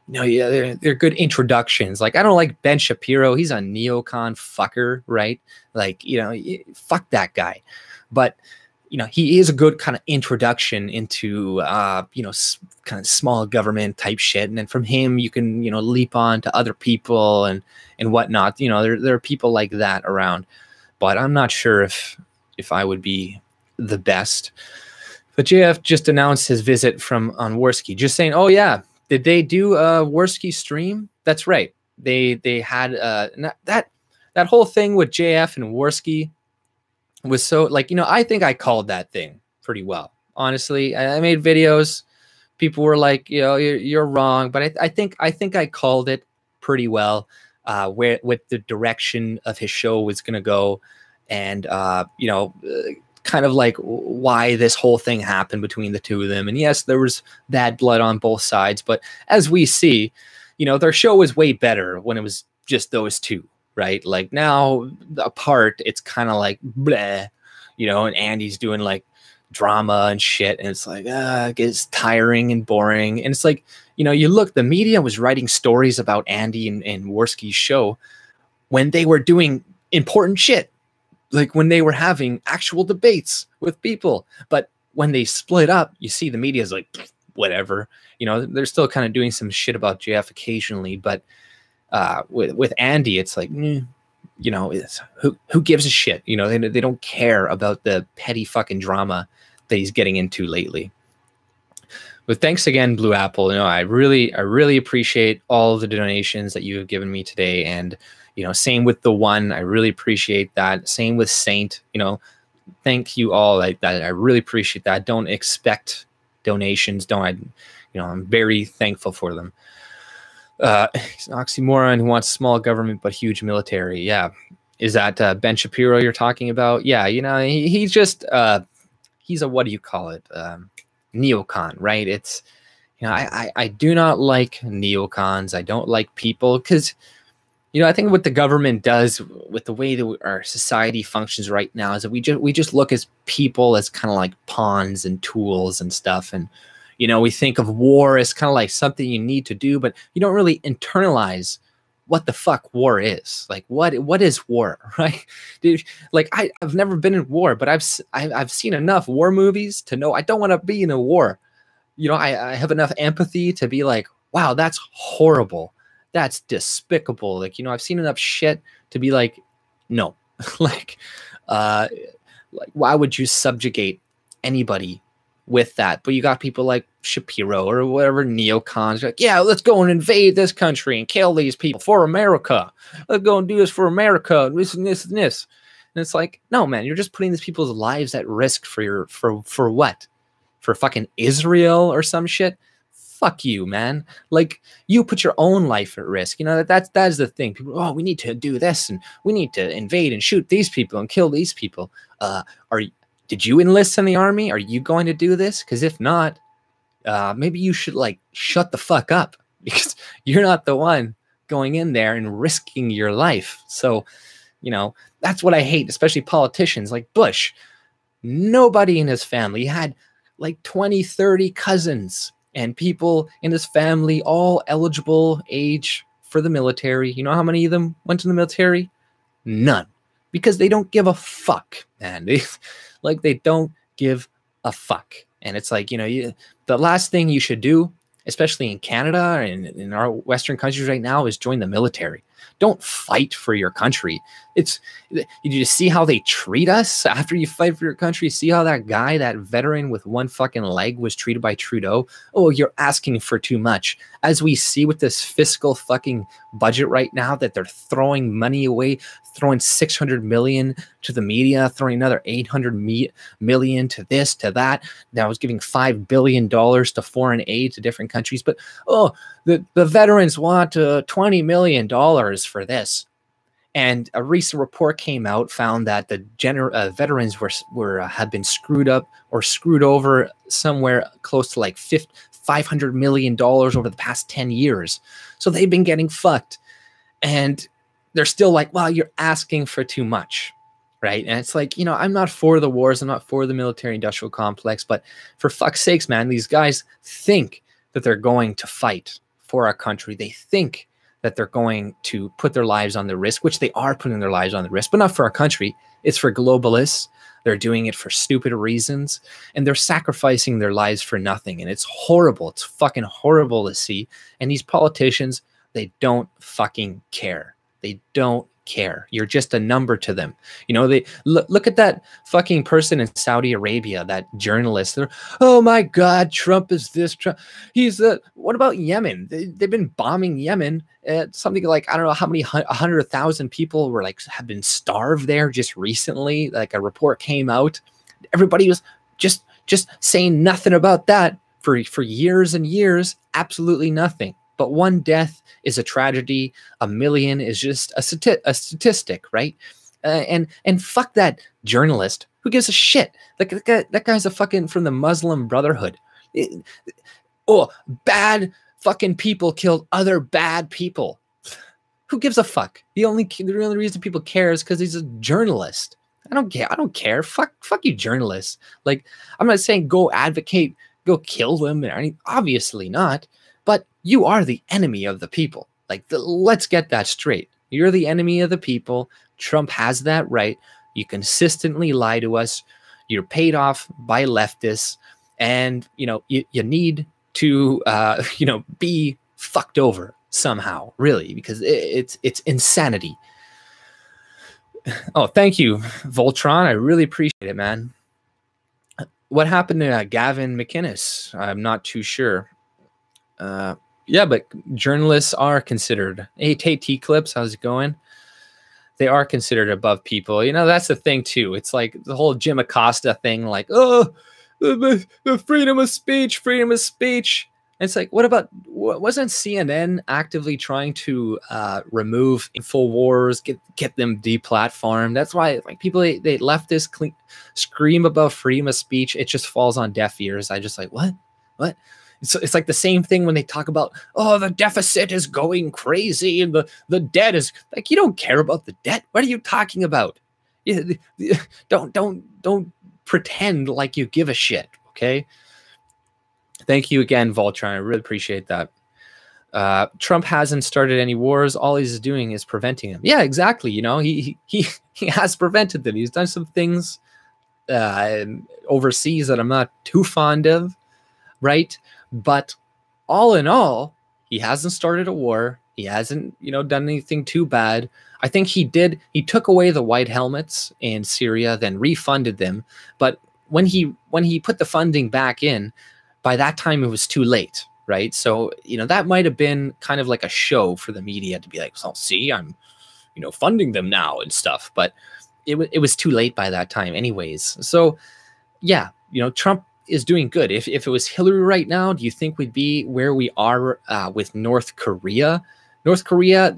you know, yeah, they're good introductions. Like, I don't like Ben Shapiro. He's a neocon fucker, right? Like, you know, fuck that guy. But you know, he is a good kind of introduction into, you know, kind of small government type shit. And then from him, you can, you know, leap on to other people and whatnot. You know, there are people like that around, but I'm not sure if I would be the best. But JF just announced his visit on Worski. Just saying, oh yeah, did they do a Worski stream? That's right. They had that whole thing with JF and Worski was so, like, you know, I think I called that thing pretty well. Honestly, I made videos, people were like, you know, you're wrong. But I think I called it pretty well, where with the direction of his show was going to go, and you know, kind of like why this whole thing happened between the two of them. And yes, there was bad blood on both sides, but as we see, you know, their show was way better when it was just those two, right? Like now apart, it's kind of like bleh, you know, and Andy's doing like drama and shit, and it's like it gets tiring and boring. And it's like, you know, you look, the media was writing stories about Andy and Worski's show when they were doing important shit, like when they were having actual debates with people. But when they split up, you see the media's like whatever, you know, they're still kind of doing some shit about JF occasionally, but with Andy, it's like, you know, it's, who gives a shit? You know, they don't care about the petty fucking drama that he's getting into lately. But thanks again, Blue Apple. You know, I really appreciate all the donations that you have given me today. And, you know, same with the one, I really appreciate that. Same with Saint, you know, thank you all. I really appreciate that. Don't expect donations. You know, I'm very thankful for them. He's an oxymoron who wants small government but huge military. Yeah, is that Ben Shapiro you're talking about? Yeah, you know, he's just he's a, what do you call it, neocon, right? It's, you know, I do not like neocons. I don't like people because, you know, I think what the government does with the way that our society functions right now is that we just look as people as kind of like pawns and tools and stuff. And, you know, we think of war as kind of like something you need to do, but you don't really internalize what the fuck war is. Like, what is war, right? Dude, like I've never been in war, but I've seen enough war movies to know I don't want to be in a war. You know, I have enough empathy to be like, wow, that's horrible. That's despicable. Like, you know, I've seen enough shit to be like, no, like why would you subjugate anybody with that? But you got people like Shapiro or whatever neocons like, yeah, let's go and invade this country and kill these people for America. Let's go and do this for America. This and this and this. And it's like, no, man, you're just putting these people's lives at risk for what? For fucking Israel or some shit? Fuck you, man. Like, you put your own life at risk. You know, that is the thing. People, oh, we need to do this and we need to invade and shoot these people and kill these people. Did you enlist in the army? Are you going to do this? Because if not, maybe you should like shut the fuck up, because you're not the one going in there and risking your life. So, you know, that's what I hate, especially politicians like Bush. Nobody in his family, he had like 20, 30 cousins and people in his family, all eligible age for the military. You know how many of them went to the military? None. Because they don't give a fuck, man. They don't give a fuck. And it's like, you know, the last thing you should do, especially in Canada and in our Western countries right now, is join the military. Don't fight for your country. You just see how they treat us after you fight for your country. See how that guy, that veteran with one fucking leg, was treated by Trudeau. Oh, you're asking for too much. As we see with this fiscal fucking budget right now, that they're throwing money away, throwing 600 million to the media, throwing another 800 million to this, to that. Now was giving $5 billion to foreign aid to different countries. But, oh, the veterans want $20 million for this. And a recent report came out, found that the veterans had been screwed up or screwed over somewhere close to like $500 million over the past 10 years. So they've been getting fucked. And they're still like, well, you're asking for too much, right? And it's like, you know, I'm not for the wars. I'm not for the military-industrial complex. But for fuck's sakes, man, these guys think that they're going to fight for our country. They think that they're going to put their lives on the risk, which they are putting their lives on the risk, but not for our country. It's for globalists. They're doing it for stupid reasons, and they're sacrificing their lives for nothing. And it's horrible. It's fucking horrible to see. And these politicians, they don't fucking care. They don't care. You're just a number to them. You know, they look at that fucking person in Saudi Arabia, that journalist. They're, oh my God, Trump is this. Trump. He's what about Yemen? They've been bombing Yemen. Something like, I don't know how many 100,000 people were like, have been starved there just recently. Like a report came out. Everybody was just saying nothing about that for years and years, absolutely nothing. But one death is a tragedy. A million is just a statistic, right? And fuck that journalist. Who gives a shit? That guy's a fucking from the Muslim Brotherhood. Bad fucking people killed other bad people. Who gives a fuck? The only reason people care is because he's a journalist. I don't care. Fuck you, journalists. Like, I'm not saying go advocate, go kill them. Obviously not. But you are the enemy of the people. Like, let's get that straight. You're the enemy of the people. Trump has that right. You consistently lie to us. You're paid off by leftists, and you need to be fucked over somehow, really, because it's insanity. Oh, thank you, Voltron. I really appreciate it, man. What happened to Gavin McInnes? I'm not too sure. Yeah, but journalists are considered. Hey, T-Clips, how's it going? They are considered above people. That's the thing, too. It's like the whole Jim Acosta thing, like, the freedom of speech, freedom of speech. It's like, wasn't CNN actively trying to remove InfoWars, get them deplatformed? That's why, like, people, they left this scream about freedom of speech. It just falls on deaf ears. I just like, what? It's like the same thing when they talk about, the deficit is going crazy and the debt is like, you don't care about the debt. What are you talking about? Don't pretend like you give a shit. Okay. Thank you again, Voltron. I really appreciate that. Trump hasn't started any wars. All he's doing is preventing them. Yeah, exactly. He has prevented them. He's done some things overseas that I'm not too fond of, right? But all in all, he hasn't started a war. He hasn't, done anything too bad. I think he took away the white helmets in Syria, then refunded them. But when he put the funding back in, by that time it was too late, right? So, that might have been kind of like a show for the media to be like, oh, see, I'm, funding them now and stuff. But it was too late by that time anyways. So, yeah, Trump is doing good. If it was Hillary right now, do you think we'd be where we are with North Korea? North Korea,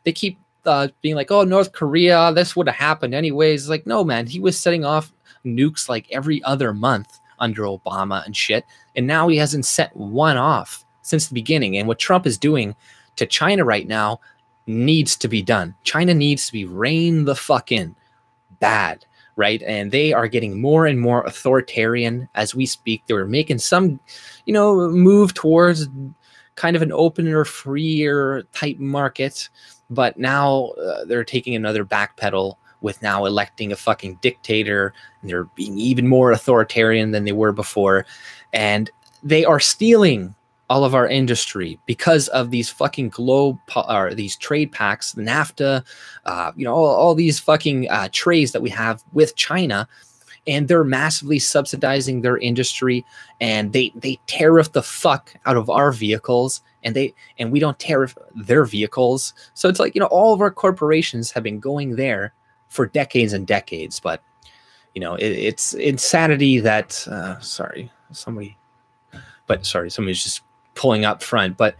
they keep being like, oh, North Korea, this would have happened anyways. Like, no, man, he was setting off nukes like every other month under Obama and shit. And now he hasn't set one off since the beginning. And what Trump is doing to China right now needs to be done. China needs to be reined the fuck in bad, right? And they are getting more and more authoritarian as we speak. They were making some, move towards kind of an opener, freer type market. But now they're taking another backpedal with now electing a fucking dictator, and they're being even more authoritarian than they were before. And they are stealing all of our industry because of these fucking these trade pacts, the NAFTA, all these fucking trades that we have with China. And they're massively subsidizing their industry, and they tariff the fuck out of our vehicles, and we don't tariff their vehicles. So it's like, all of our corporations have been going there for decades and decades. But it's insanity that somebody's just pulling up front. But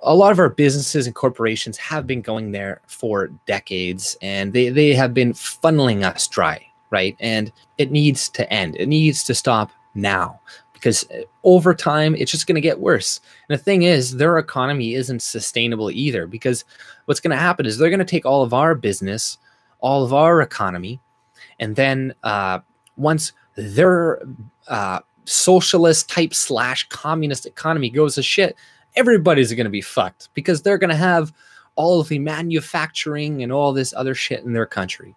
a lot of our businesses and corporations have been going there for decades, and they have been funneling us dry, right? And it needs to end. It needs to stop now, because over time it's just going to get worse. And the thing is, their economy isn't sustainable either, because what's going to happen is they're going to take all of our business, all of our economy, and then once their socialist type / communist economy goes to shit, everybody's going to be fucked, because they're going to have all of the manufacturing and all this other shit in their country.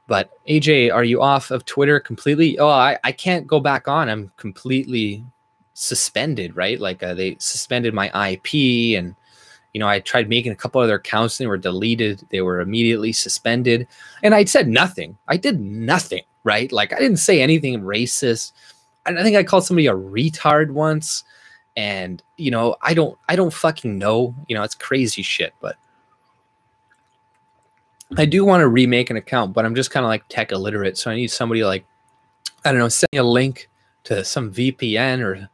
But AJ, are you off of Twitter completely? Oh, I can't go back on. I'm completely suspended, right? Like they suspended my IP, and I tried making a couple other accounts, and they were deleted. They were immediately suspended. And I said nothing. I did nothing, right? Like, I didn't say anything racist. I think I called somebody a retard once. And, I don't fucking know. It's crazy shit. But I do want to remake an account, but I'm just kind of like tech illiterate. So I need somebody like, I don't know, send me a link to some VPN or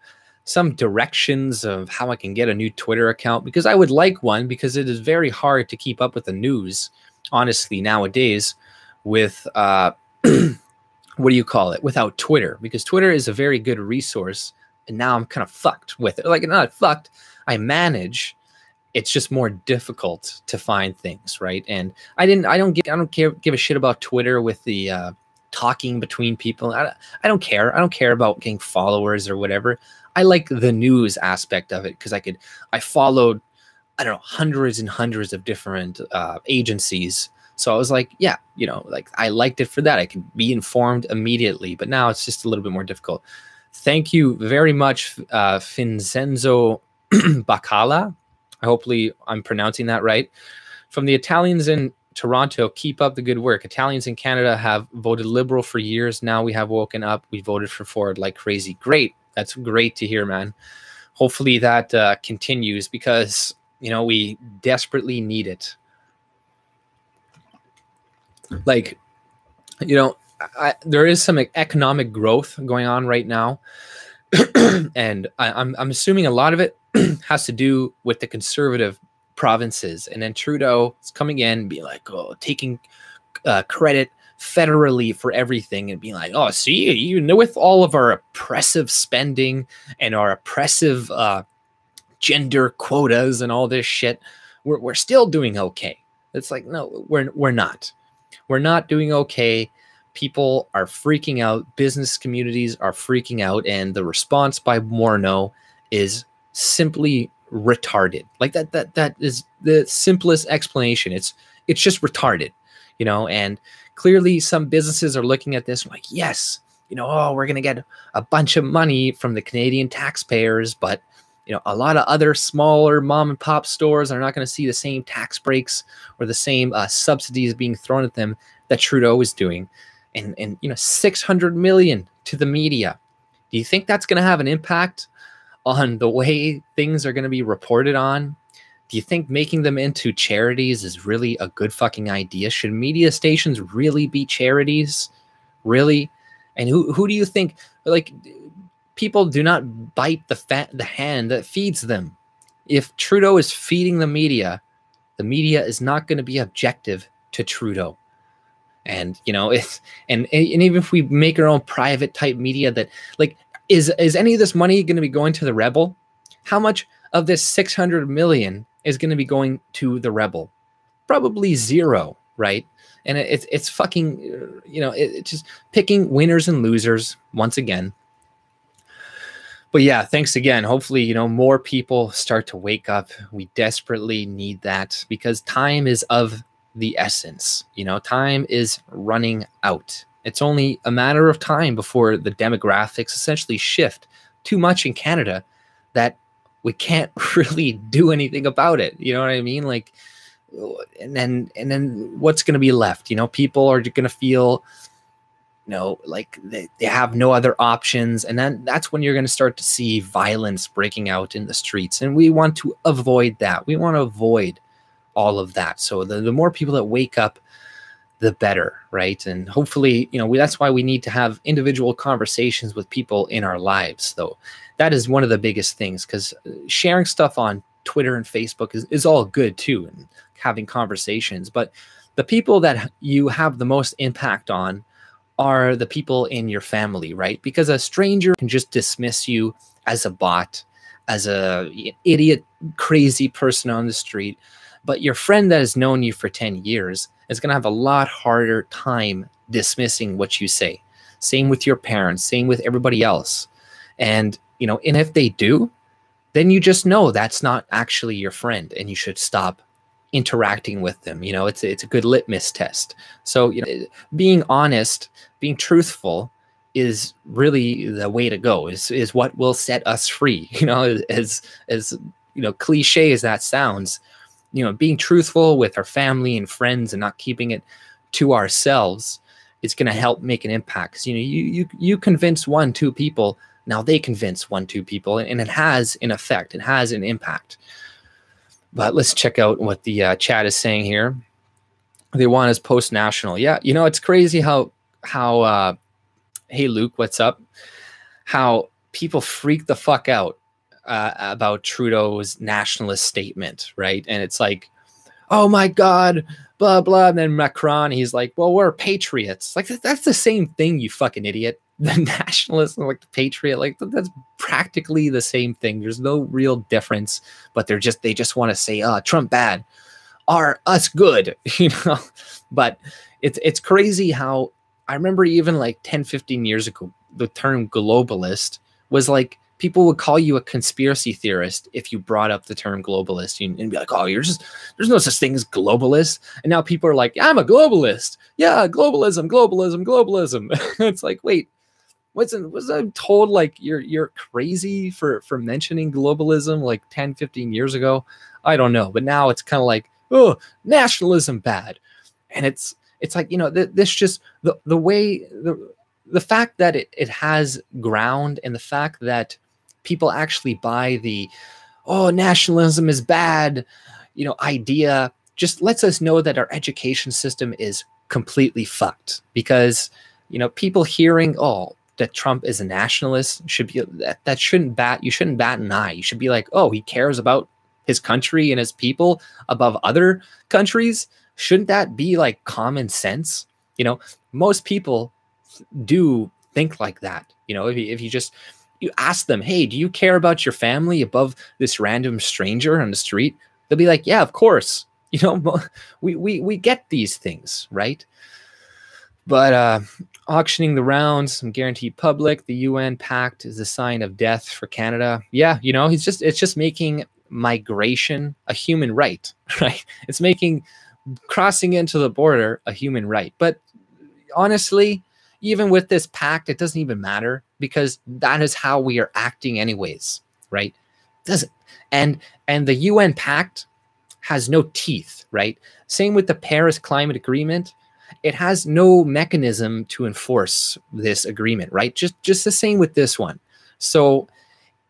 some directions of how I can get a new Twitter account, because I would like one, because it is very hard to keep up with the news, honestly, nowadays with what do you call it, without Twitter, because Twitter is a very good resource, and now I'm kind of fucked with it. Like, not fucked, I manage. It's just more difficult to find things, right? And I don't give a shit about Twitter with the talking between people. I don't care. I don't care about getting followers or whatever. I like the news aspect of it, because I followed, I don't know, hundreds and hundreds of different agencies. So I was like, yeah, you know, like I liked it for that. I could be informed immediately, but now it's just a little bit more difficult. Thank you very much, Vincenzo Bacala. Hopefully I'm pronouncing that right. From the Italians in Toronto, keep up the good work. Italians in Canada have voted Liberal for years. Now we have woken up. We voted for Ford like crazy. Great. That's great to hear, man. Hopefully that continues, because, you know, we desperately need it. Like, you know, there is some economic growth going on right now. And I'm assuming a lot of it has to do with the conservative provinces. And then Trudeau is coming in and being like, oh, taking credit federally for everything, and being like, oh, see, you know, with all of our oppressive spending and our oppressive gender quotas and all this shit, we're still doing okay. It's like, no, we're not. We're not doing okay. People are freaking out. Business communities are freaking out. And the response by Morneau is simply retarded. Like that is the simplest explanation. It's just retarded, you know. And clearly some businesses are looking at this like, yes, you know, oh, we're going to get a bunch of money from the Canadian taxpayers, but, you know, a lot of other smaller mom and pop stores are not going to see the same tax breaks or the same subsidies being thrown at them that Trudeau is doing. And you know, 600 million to the media. Do you think that's going to have an impact on the way things are going to be reported on? Do you think making them into charities is really a good fucking idea? Should media stations really be charities? Really? And who do you think, like, people do not bite the hand that feeds them. If Trudeau is feeding the media is not going to be objective to Trudeau. And, you know, and even if we make our own private type media that, like, is any of this money going to be going to the rebel? How much of this 600 million is going to be going to the rebel? Probably zero, right? And it's fucking, you know, it's just picking winners and losers once again. But yeah, thanks again. Hopefully, you know, more people start to wake up. We desperately need that, because time is of the essence. You know, time is running out. It's only a matter of time before the demographics essentially shift too much in Canada that we can't really do anything about it. You know what I mean? Like, and then what's going to be left? You know, people are going to feel, you know, like they have no other options. And then that's when you're going to start to see violence breaking out in the streets. And we want to avoid that. We want to avoid all of that. So the more people that wake up, the better, right? And hopefully, you know, that's why we need to have individual conversations with people in our lives, though. That is one of the biggest things, because sharing stuff on Twitter and Facebook is all good too, and having conversations. But the people that you have the most impact on are the people in your family, right? Because a stranger can just dismiss you as a bot, as a idiot, crazy person on the street. But your friend that has known you for 10 years is going to have a lot harder time dismissing what you say. Same with your parents, same with everybody else. And, you know, and if they do, then you just know that's not actually your friend, and you should stop interacting with them. You know, it's a good litmus test. So, you know, being honest, being truthful is really the way to go, is what will set us free. You know, as you know, cliche as that sounds, you know, being truthful with our family and friends and not keeping it to ourselves is going to help make an impact. Because, you know, you convince 1-2 people, now they convince 1-2 people, and it has an effect. It has an impact. But let's check out what the chat is saying here. They want us post-national. Yeah, you know, it's crazy how hey, Luke, what's up? How people freak the fuck out about Trudeau's nationalist statement, right? And it's like, oh my God, blah, blah. And then Macron, he's like, well, we're patriots. Like, that's the same thing, you fucking idiot. The nationalist and like the patriot, like that's practically the same thing. There's no real difference, but they just want to say, Trump bad, us good, you know? But it's crazy how I remember even like 10, 15 years ago, the term globalist was like, people would call you a conspiracy theorist if you brought up the term globalist and be like, oh, there's no such thing as globalist. And now people are like, I'm a globalist. Yeah, globalism. It's like, wait, was I told like you're crazy for mentioning globalism like 10, 15 years ago? I don't know. But now it's kind of like, oh, nationalism bad. And it's like, you know, this just the way the fact that it has ground, and the fact that people actually buy the, oh, nationalism is bad, you know, idea, just lets us know that our education system is completely fucked. Because, you know, people hearing, oh, that Trump is a nationalist should be, that shouldn't bat, you shouldn't bat an eye. You should be like, oh, he cares about his country and his people above other countries. Shouldn't that be like common sense? You know, most people do think like that. You know, if you ask them, hey, do you care about your family above this random stranger on the street? They'll be like, yeah, of course. You know, we get these things, right? But auctioning the rounds, some guaranteed public, the UN pact is a sign of death for Canada. Yeah, you know, it's just making migration a human right, right? It's making crossing into the border a human right. But honestly, even with this pact, it doesn't even matter, because that is how we are acting anyways, right? Doesn't. And the UN pact has no teeth, right? Same with the Paris Climate Agreement. It has no mechanism to enforce this agreement, right? Just the same with this one. So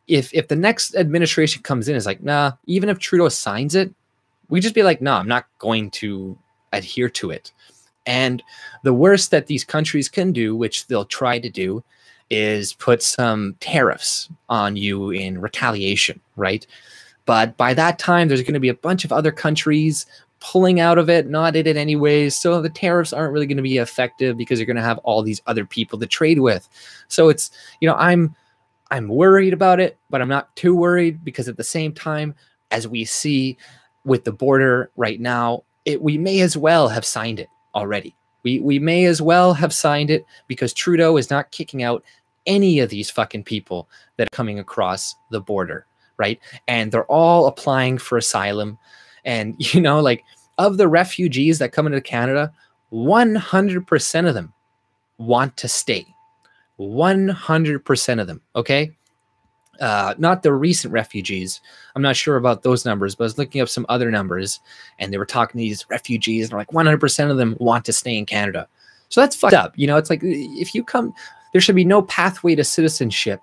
if the next administration comes in, is like, nah, even if Trudeau signs it, we just be like, no, I'm not going to adhere to it. And the worst that these countries can do, which they'll try to do, is put some tariffs on you in retaliation, right? But by that time, there's going to be a bunch of other countries pulling out of it, not in it anyways. So the tariffs aren't really going to be effective, because you're going to have all these other people to trade with. So it's, you know, I'm worried about it, but I'm not too worried, because at the same time, as we see with the border right now, we may as well have signed it already. We may as well have signed it, because Trudeau is not kicking out any of these fucking people that are coming across the border, right? And they're all applying for asylum. And, you know, like, of the refugees that come into Canada, 100% of them want to stay. 100% of them, okay? Not the recent refugees. I'm not sure about those numbers, but I was looking up some other numbers, and they were talking to these refugees, and they're like, 100% of them want to stay in Canada. So that's fucked up. You know, it's like, if you come, there should be no pathway to citizenship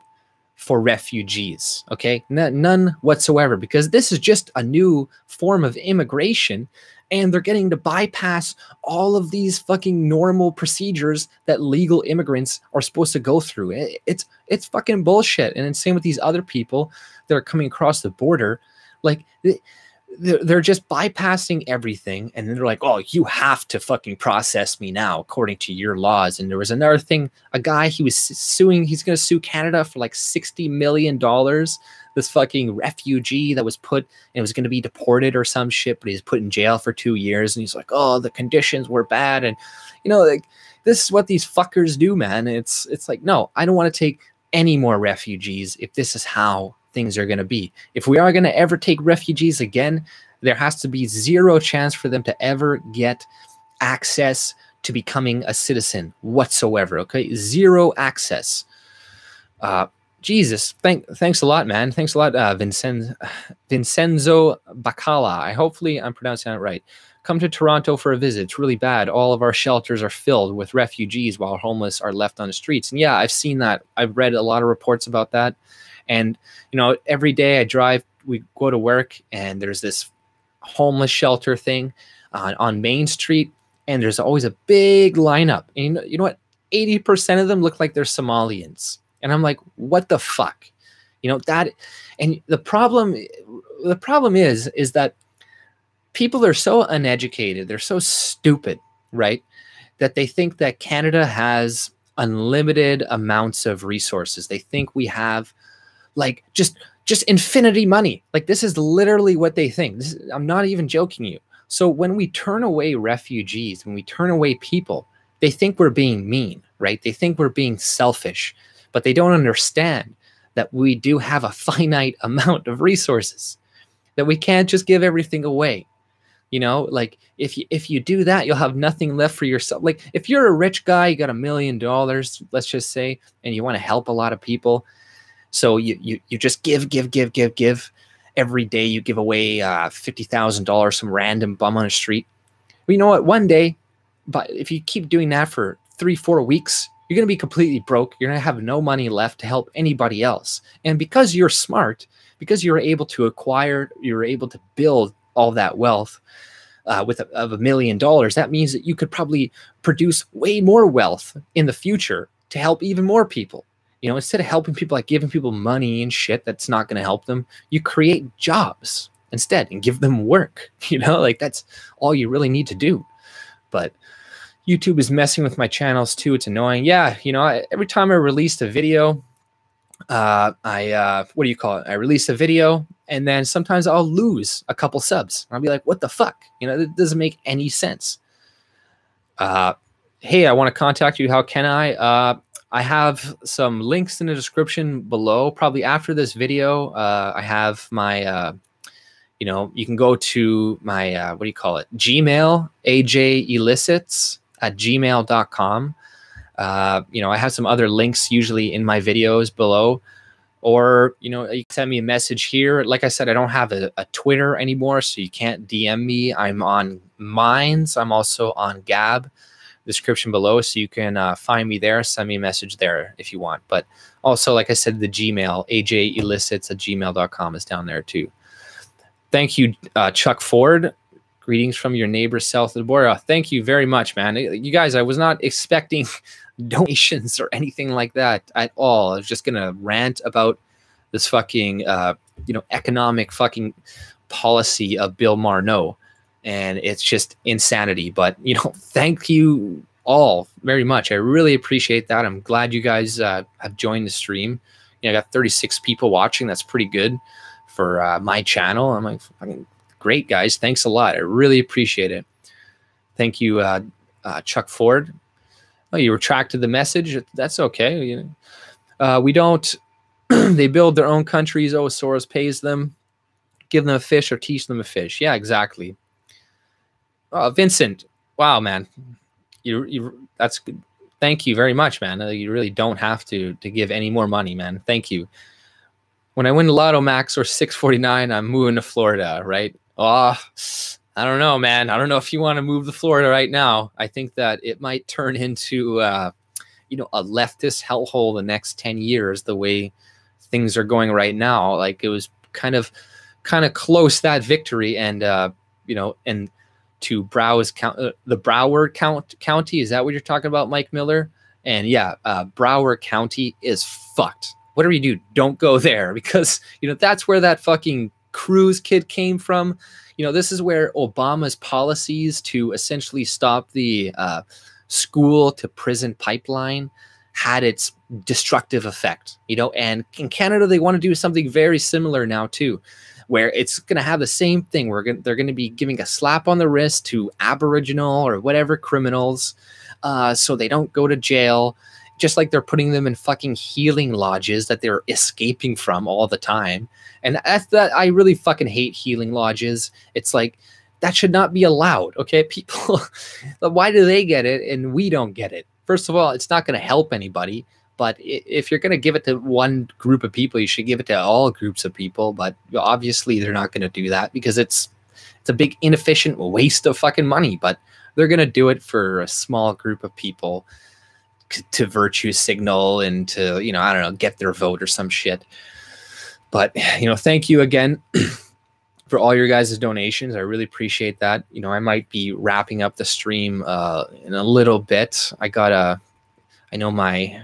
for refugees, okay? None whatsoever, because this is just a new form of immigration, and they're getting to bypass all of these fucking normal procedures that legal immigrants are supposed to go through. It's fucking bullshit. And then same with these other people that are coming across the border. Like, they're just bypassing everything, and then they're like, oh, you have to fucking process me now according to your laws. And there was another thing, a guy, he was suing, he's going to sue Canada for like $60 million. This fucking refugee that was put, and was going to be deported or some shit, but he's put in jail for 2 years, and he's like, oh, the conditions were bad. And, you know, like, this is what these fuckers do, man. It's like, no, I don't want to take any more refugees if this is how things are going to be. If we are going to ever take refugees again, there has to be zero chance for them to ever get access to becoming a citizen whatsoever. Okay, zero access. Jesus, thanks a lot, man. Thanks a lot, Vincenzo Bacala. Hopefully I'm pronouncing that right. Come to Toronto for a visit. It's really bad. All of our shelters are filled with refugees while homeless are left on the streets. And yeah, I've seen that. I've read a lot of reports about that. And, you know, every day I drive, we go to work, and there's this homeless shelter thing on Main Street, and there's always a big lineup. And you know what? 80% of them look like they're Somalians. And I'm like, what the fuck? You know that, and the problem is that people are so uneducated, they're so stupid, right? That they think that Canada has unlimited amounts of resources. They think we have like just infinity money. Like this is literally what they think. I'm not even joking you. So when we turn away refugees, when we turn away people, they think we're being mean, right? They think we're being selfish, but they don't understand that we do have a finite amount of resources, that we can't just give everything away. You know, like if you do that, you'll have nothing left for yourself. Like if you're a rich guy, you got $1 million, let's just say, and you want to help a lot of people. So you just give every day. You give away $50,000, some random bum on the street. Well, you know what? One day, but if you keep doing that for 3-4 weeks, you're going to be completely broke. You're going to have no money left to help anybody else. And because you're smart, because you're able to acquire, you're able to build all that wealth of $1 million, that means that you could probably produce way more wealth in the future to help even more people. You know, instead of helping people, like giving people money and shit that's not going to help them, you create jobs instead and give them work. You know, like that's all you really need to do. But YouTube is messing with my channels too. It's annoying. Yeah, you know, every time I released a video, what do you call it? I release a video and then sometimes I'll lose a couple subs. I'll be like, what the fuck? You know, it doesn't make any sense. Hey, I want to contact you. How can I? I have some links in the description below. Probably after this video, I have my, you know, you can go to my, what do you call it? Gmail, ajelicits@gmail.com. You know, I have some other links usually in my videos below, or, you know, you can send me a message here. Like I said, I don't have a Twitter anymore, so you can't DM me. I'm on Minds. I'm also on Gab, description below, so you can find me there. Send me a message there if you want. But also, like I said, the Gmail, ajelicits@gmail.com is down there too. Thank you, Chuck Ford. Greetings from your neighbor south of the border. Thank you very much, man. You guys, I was not expecting donations or anything like that at all. I was just gonna rant about this fucking, you know, economic fucking policy of Bill Morneau, and it's just insanity. But you know, thank you all very much. I really appreciate that. I'm glad you guys have joined the stream. You know, I got 36 people watching. That's pretty good for my channel. I'm like, fucking great, guys. Thanks a lot. I really appreciate it. Thank you, Chuck Ford. Oh, you retracted the message. That's okay. You know, we don't. They build their own countries. Oh, Soros pays them. Give them a fish or teach them a fish. Yeah, exactly. Vincent. Wow, man. That's good. Thank you very much, man. You really don't have to give any more money, man. Thank you. When I win the Lotto Max or 649, I'm moving to Florida, right? Oh, I don't know, man. I don't know if you want to move to Florida right now. I think that it might turn into, you know, a leftist hellhole the next 10 years, the way things are going right now. Like it was kind of close, that victory. And, you know, and to the Broward County, is that what you're talking about, Mike Miller? And yeah, Broward County is fucked. Whatever you do, don't go there, because, you know, that's where that fucking Cruz kid came from. You know, this is where Obama's policies to essentially stop the school to prison pipeline had its destructive effect, you know. And in Canada, they want to do something very similar now too, where it's going to have the same thing. They're going to be giving a slap on the wrist to Aboriginal or whatever criminals, so they don't go to jail. Just like they're putting them in fucking healing lodges that they're escaping from all the time. And that I really fucking hate healing lodges. It's like, that should not be allowed, okay? People, why do they get it and we don't get it? First of all, it's not going to help anybody. But if you're going to give it to one group of people, you should give it to all groups of people. But obviously they're not going to do that, because it's a big inefficient waste of fucking money. But they're going to do it for a small group of people, to virtue signal and to, you know, I don't know, get their vote or some shit. But, you know, thank you again for all your guys' donations. I really appreciate that. You know, I might be wrapping up the stream in a little bit. I know my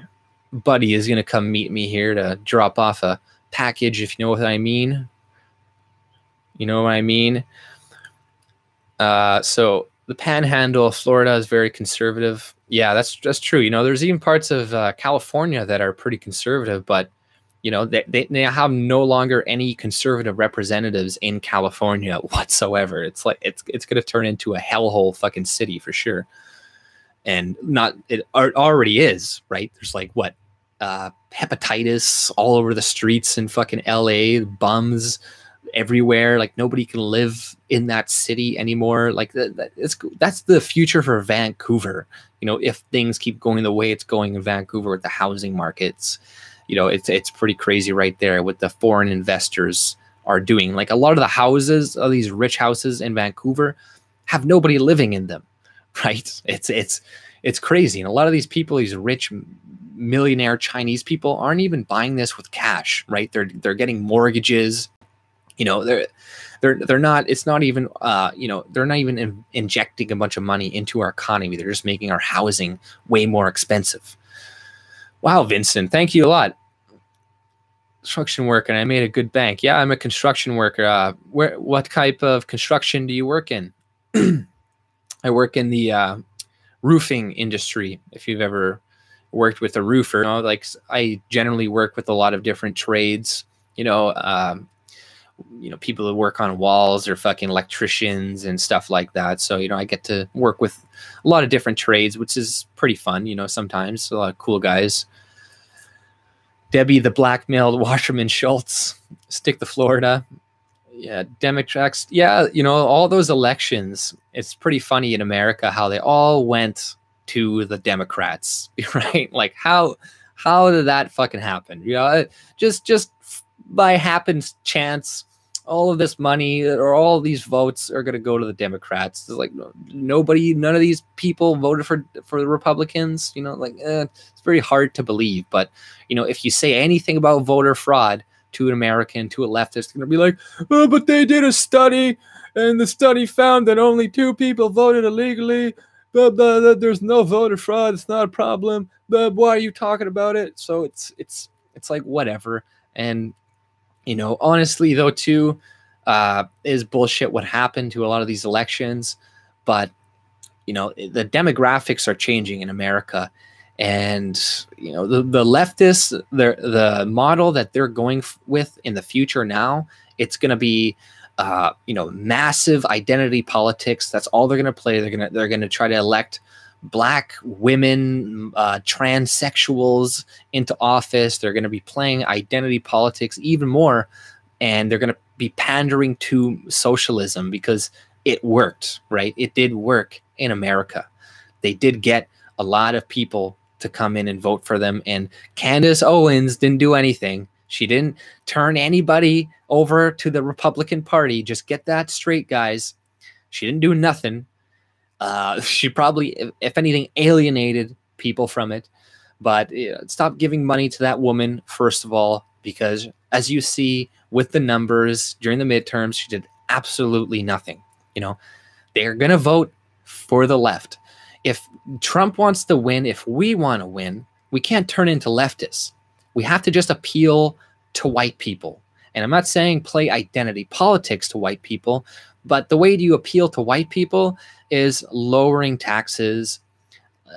buddy is going to come meet me here to drop off a package, if you know what I mean. You know what I mean? So the Panhandle of Florida is very conservative. Yeah, that's true. You know, there's even parts of California that are pretty conservative, but you know, they have no longer any conservative representatives in California whatsoever. It's like it's going to turn into a hellhole fucking city for sure. And it already is, right? There's like what hepatitis all over the streets in fucking LA, bums everywhere. Like nobody can live in that city anymore. Like that's the future for Vancouver. You know, if things keep going the way it's going in Vancouver with the housing markets, you know, it's pretty crazy right there what the foreign investors are doing. Like a lot of the houses, all these rich houses in Vancouver have nobody living in them, right? It's crazy. And a lot of these people, these rich millionaire Chinese people aren't even buying this with cash, right? They're getting mortgages. You know, they're not, it's not even, you know, they're not even injecting a bunch of money into our economy. They're just making our housing way more expensive. Wow, Vincent, thank you a lot. Construction worker, and I made a good bank. Yeah, I'm a construction worker. What type of construction do you work in? I work in the roofing industry. If you've ever worked with a roofer, you know, like I generally work with a lot of different trades. You know, people who work on walls or fucking electricians and stuff like that. So, you know, I get to work with a lot of different trades, which is pretty fun. You know, sometimes a lot of cool guys. Debbie, the blackmailed Washerman Schultz, stick to Florida. Yeah, Democrats. Yeah, you know, all those elections, it's pretty funny in America how they all went to the Democrats, right? Like how did that fucking happen? You know, just by happenstance, all of this money or all these votes are going to go to the Democrats. It's like none of these people voted for the Republicans. You know, like it's very hard to believe. But you know, if you say anything about voter fraud to an American, to a leftist, going to be like, oh, but they did a study, and the study found that only 2 people voted illegally. Blah, blah, blah, there's no voter fraud. It's not a problem. But why are you talking about it? So it's like whatever. And you know, honestly, though, too, is bullshit what happened to a lot of these elections. But, you know, the demographics are changing in America. And, you know, the leftists, the model that they're going with in the future now, it's going to be, you know, massive identity politics. That's all they're going to play. They're going to try to elect Black women, transsexuals into office. They're going to be playing identity politics even more, and they're going to be pandering to socialism because it worked, right? It did work in America. They did get a lot of people to come in and vote for them, and Candace Owens didn't do anything. She didn't turn anybody over to the Republican Party. Just get that straight, guys. She didn't do nothing. She probably, if anything, alienated people from it. But stop giving money to that woman, first of all, because as you see with the numbers during the midterms, she did absolutely nothing. You know, they're going to vote for the left. If Trump wants to win, if we want to win, we can't turn into leftists. We have to just appeal to white people. And I'm not saying play identity politics to white people, but the way you appeal to white people is lowering taxes,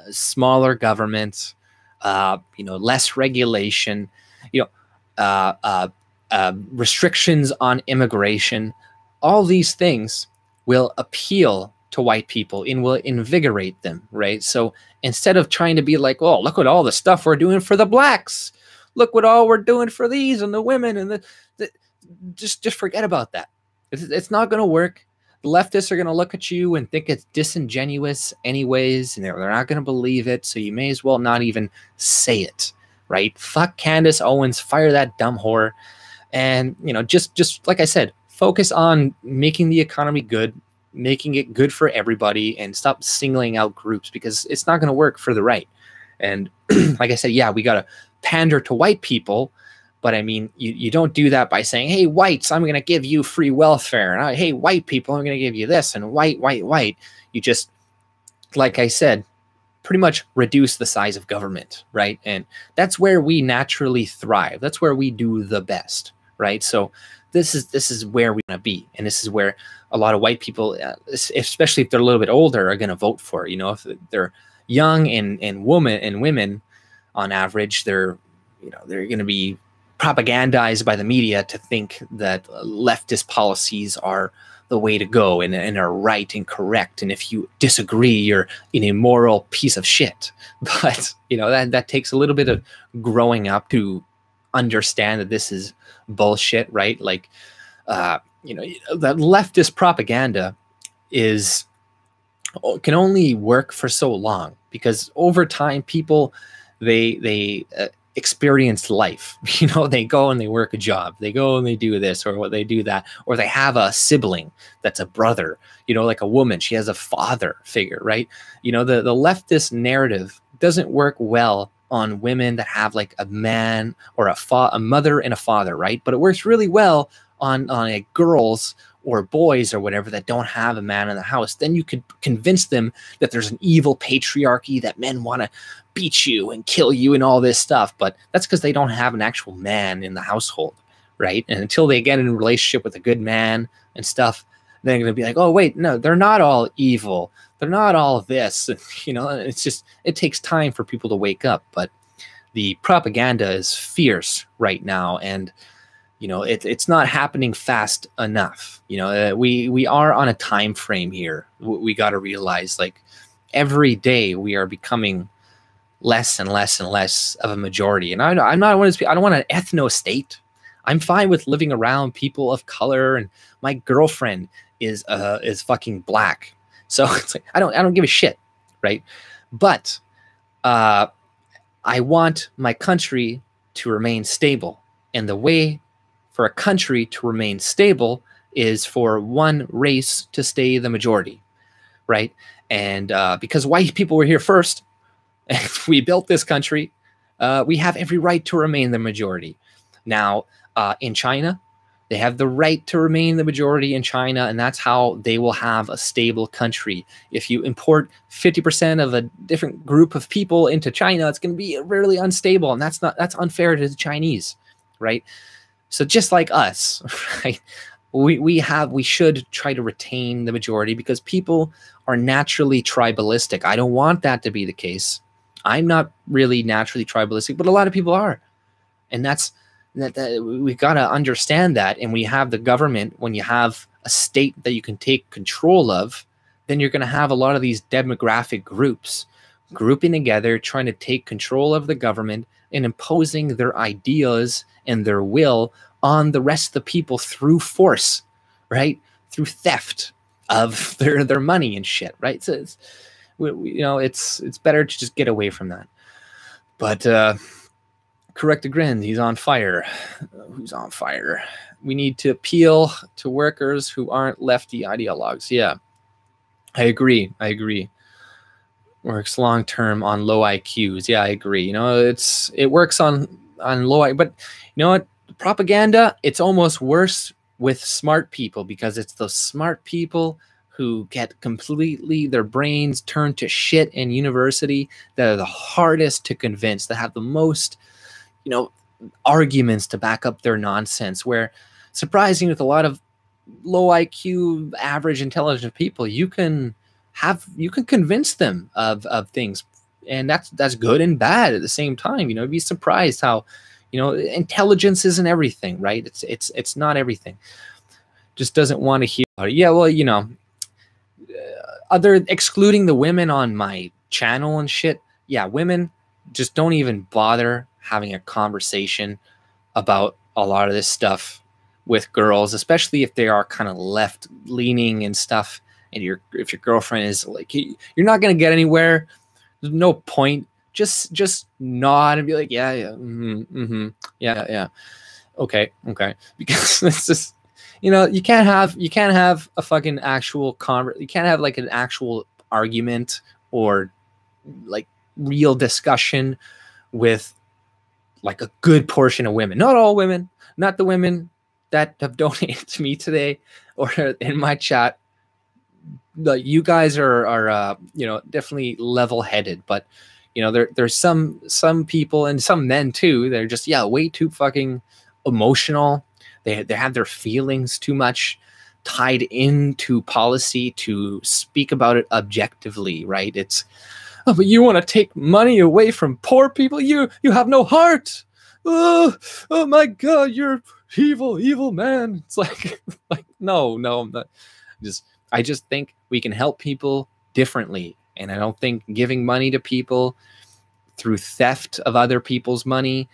smaller government, you know, less regulation, you know, restrictions on immigration. All these things will appeal to white people and will invigorate them, right? So instead of trying to be like, oh, look at all the stuff we're doing for the blacks, look what all we're doing for these and the women, and just forget about that. It's not going to work. The leftists are going to look at you and think it's disingenuous anyways, and they're not going to believe it, so you may as well not even say it, right? Fuck Candace Owens, fire that dumb whore, and, you know, just like I said, focus on making the economy good, making it good for everybody, and stop singling out groups, because it's not going to work for the right. And like I said, yeah, we got to pander to white people, but I mean, you don't do that by saying, hey, whites, I'm going to give you free welfare. And hey, white people, I'm going to give you this. And white. You just, like I said, pretty much reduce the size of government, right? And that's where we naturally thrive. That's where we do the best, right? So this is where we want to be, and this is where a lot of white people, especially if they're a little bit older, are going to vote for. You know, if they're young and women, on average, they're going to be propagandized by the media to think that leftist policies are the way to go and are right and correct. And if you disagree, you're an immoral piece of shit. But, you know, that takes a little bit of growing up to understand that this is bullshit, right? Like, you know, that leftist propaganda can only work for so long, because over time people, they experience life. You know, they go and they work a job, they go and they do this or they do that, or they have a sibling that's a brother, you know, like a woman, she has a father figure, right? You know, the leftist narrative doesn't work well on women that have like a man or a mother and a father, right? But it works really well on girls or boys or whatever that don't have a man in the house. Then you could convince them that there's an evil patriarchy, that men want to beat you and kill you and all this stuff. But that's because they don't have an actual man in the household, right? And until they get in a relationship with a good man and stuff, they're going to be like, oh, wait, no, they're not all evil. They're not all this. You know, it's just, it takes time for people to wake up. But the propaganda is fierce right now. And you know, it's not happening fast enough. You know, we are on a time frame here. We got to realize, like, every day we are becoming less and less and less of a majority. And I don't want an ethno state. I'm fine with living around people of color, and my girlfriend is fucking black. So it's like I don't give a shit, right? But I want my country to remain stable, and the way for a country to remain stable is for one race to stay the majority, right? And because white people were here first, and we built this country, we have every right to remain the majority. Now, in China, they have the right to remain the majority in China, and that's how they will have a stable country. If you import 50% of a different group of people into China, it's going to be really unstable, and that's unfair to the Chinese, right? So just like us, right? We should try to retain the majority, because people are naturally tribalistic. I don't want that to be the case. I'm not really naturally tribalistic, but a lot of people are. And that we got to understand that. And we have the government, when you have a state that you can take control of, then you're going to have a lot of these demographic groups grouping together, trying to take control of the government and imposing their ideas and their will on the rest of the people through force, right? Through theft of their money and shit, right? So it's better to just get away from that. But correct the grin, he's on fire. Who's on fire? We need to appeal to workers who aren't lefty ideologues. Yeah, I agree. Works long term on low IQs. Yeah, I agree. You know, it works on low IQ, but you know what? Propaganda, it's almost worse with smart people, because it's those smart people who get completely their brains turned to shit in university that are the hardest to convince, that have the most, you know, arguments to back up their nonsense. Where, surprising, with a lot of low IQ, average intelligent people, you can convince them of things, and that's good and bad at the same time. You know, you'd be surprised how, you know, intelligence isn't everything, right? It's not everything. Just doesn't want to hear about it. Yeah, well, you know, excluding the women on my channel and shit. Yeah, women, just don't even bother having a conversation about a lot of this stuff with girls, especially if they are kind of left leaning and stuff. And if your girlfriend is like, you're not going to get anywhere. There's no point. Just nod and be like, yeah, yeah. Okay. Because it's just, you know, you can't have a fucking actual you can't have like an actual argument or like real discussion with like a good portion of women. Not all women, not the women that have donated to me today or in my chat. you guys are definitely level-headed, but there's some people and some men too. They're just way too fucking emotional. They have their feelings too much tied into policy to speak about it objectively, right? It's, oh, but you want to take money away from poor people? You have no heart. Oh my God, you're evil man. It's like no, I'm not. I just think we can help people differently, and I don't think giving money to people through theft of other people's money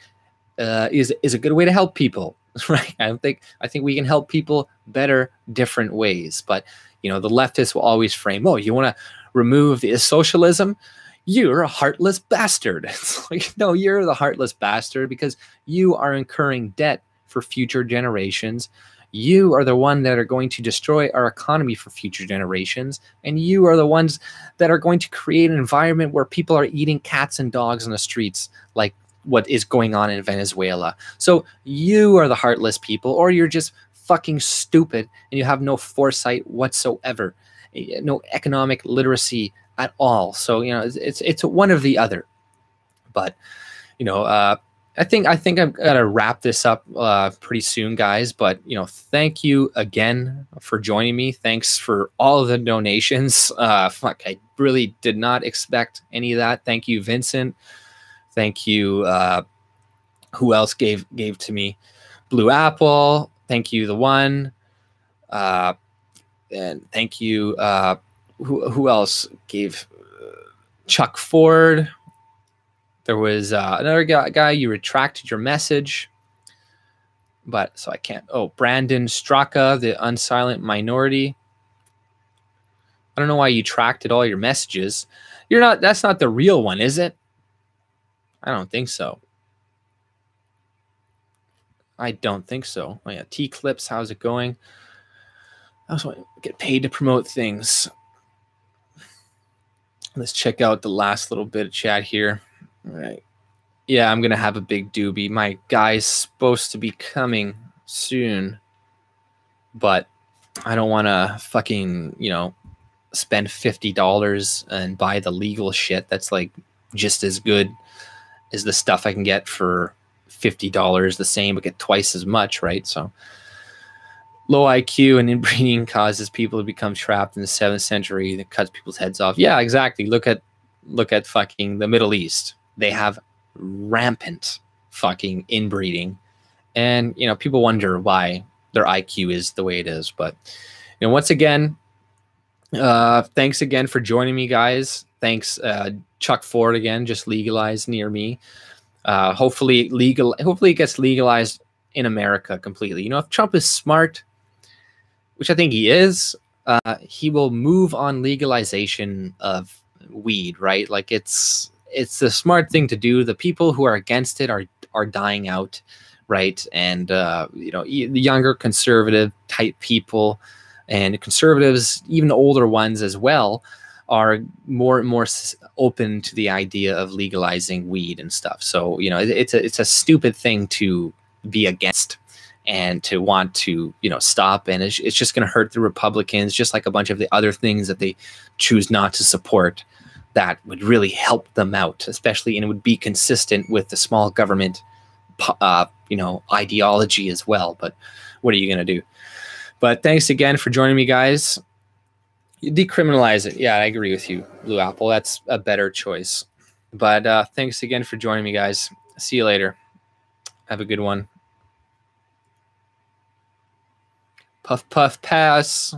is a good way to help people, right? I think we can help people better different ways. But the leftists will always frame, oh, you want to remove the socialism? You're a heartless bastard. It's like, no, you're the heartless bastard because you are incurring debt for future generations. You are the one that are going to destroy our economy for future generations. And you are the ones that are going to create an environment where people are eating cats and dogs on the streets, like what is going on in Venezuela. So you are the heartless people, or you're just fucking stupid and you have no foresight whatsoever, no economic literacy at all. So, it's one or the other. But, I think I'm gonna wrap this up pretty soon, guys. But thank you again for joining me. Thanks for all of the donations. Fuck, I really did not expect any of that. Thank you, Vincent. Thank you. Who else gave to me? Blue Apple. Thank you, the one. And thank you. Who else gave? Chuck Ford. There was another guy, you retracted your message, but so I can't. Oh, Brandon Straka, the unsilent minority. I don't know why you retracted all your messages. That's not the real one, is it? I don't think so. I don't think so. Oh yeah, T-Clips, how's it going? I also want to get paid to promote things. Let's check out the last little bit of chat here. All right. Yeah, I'm going to have a big doobie. My guy's supposed to be coming soon, but I don't want to fucking, spend $50 and buy the legal shit. That's like just as good as the stuff I can get for $50, the same, but get twice as much, right? So low IQ and inbreeding causes people to become trapped in the 7th century that cuts people's heads off. Yeah, exactly. Look at fucking the Middle East. They have rampant fucking inbreeding, and people wonder why their IQ is the way it is. But once again, thanks again for joining me, guys. Thanks, Chuck Ford, again, just legalized near me. Hopefully it gets legalized in America completely. If Trump is smart, which I think he is, he will move on legalization of weed, right? Like it's the smart thing to do. The people who are against it are dying out, right? And the younger conservative type people and conservatives, even the older ones as well, are more and more open to the idea of legalizing weed and stuff. So it's a stupid thing to be against and to want to stop, and it's just going to hurt the Republicans, just like a bunch of the other things that they choose not to support that would really help them out, especially, and it would be consistent with the small government ideology as well. But what are you going to do? But thanks again for joining me, guys. Decriminalize it. Yeah, I agree with you, Blue Apple. That's a better choice. But thanks again for joining me, guys. See you later. Have a good one. Puff, puff, pass.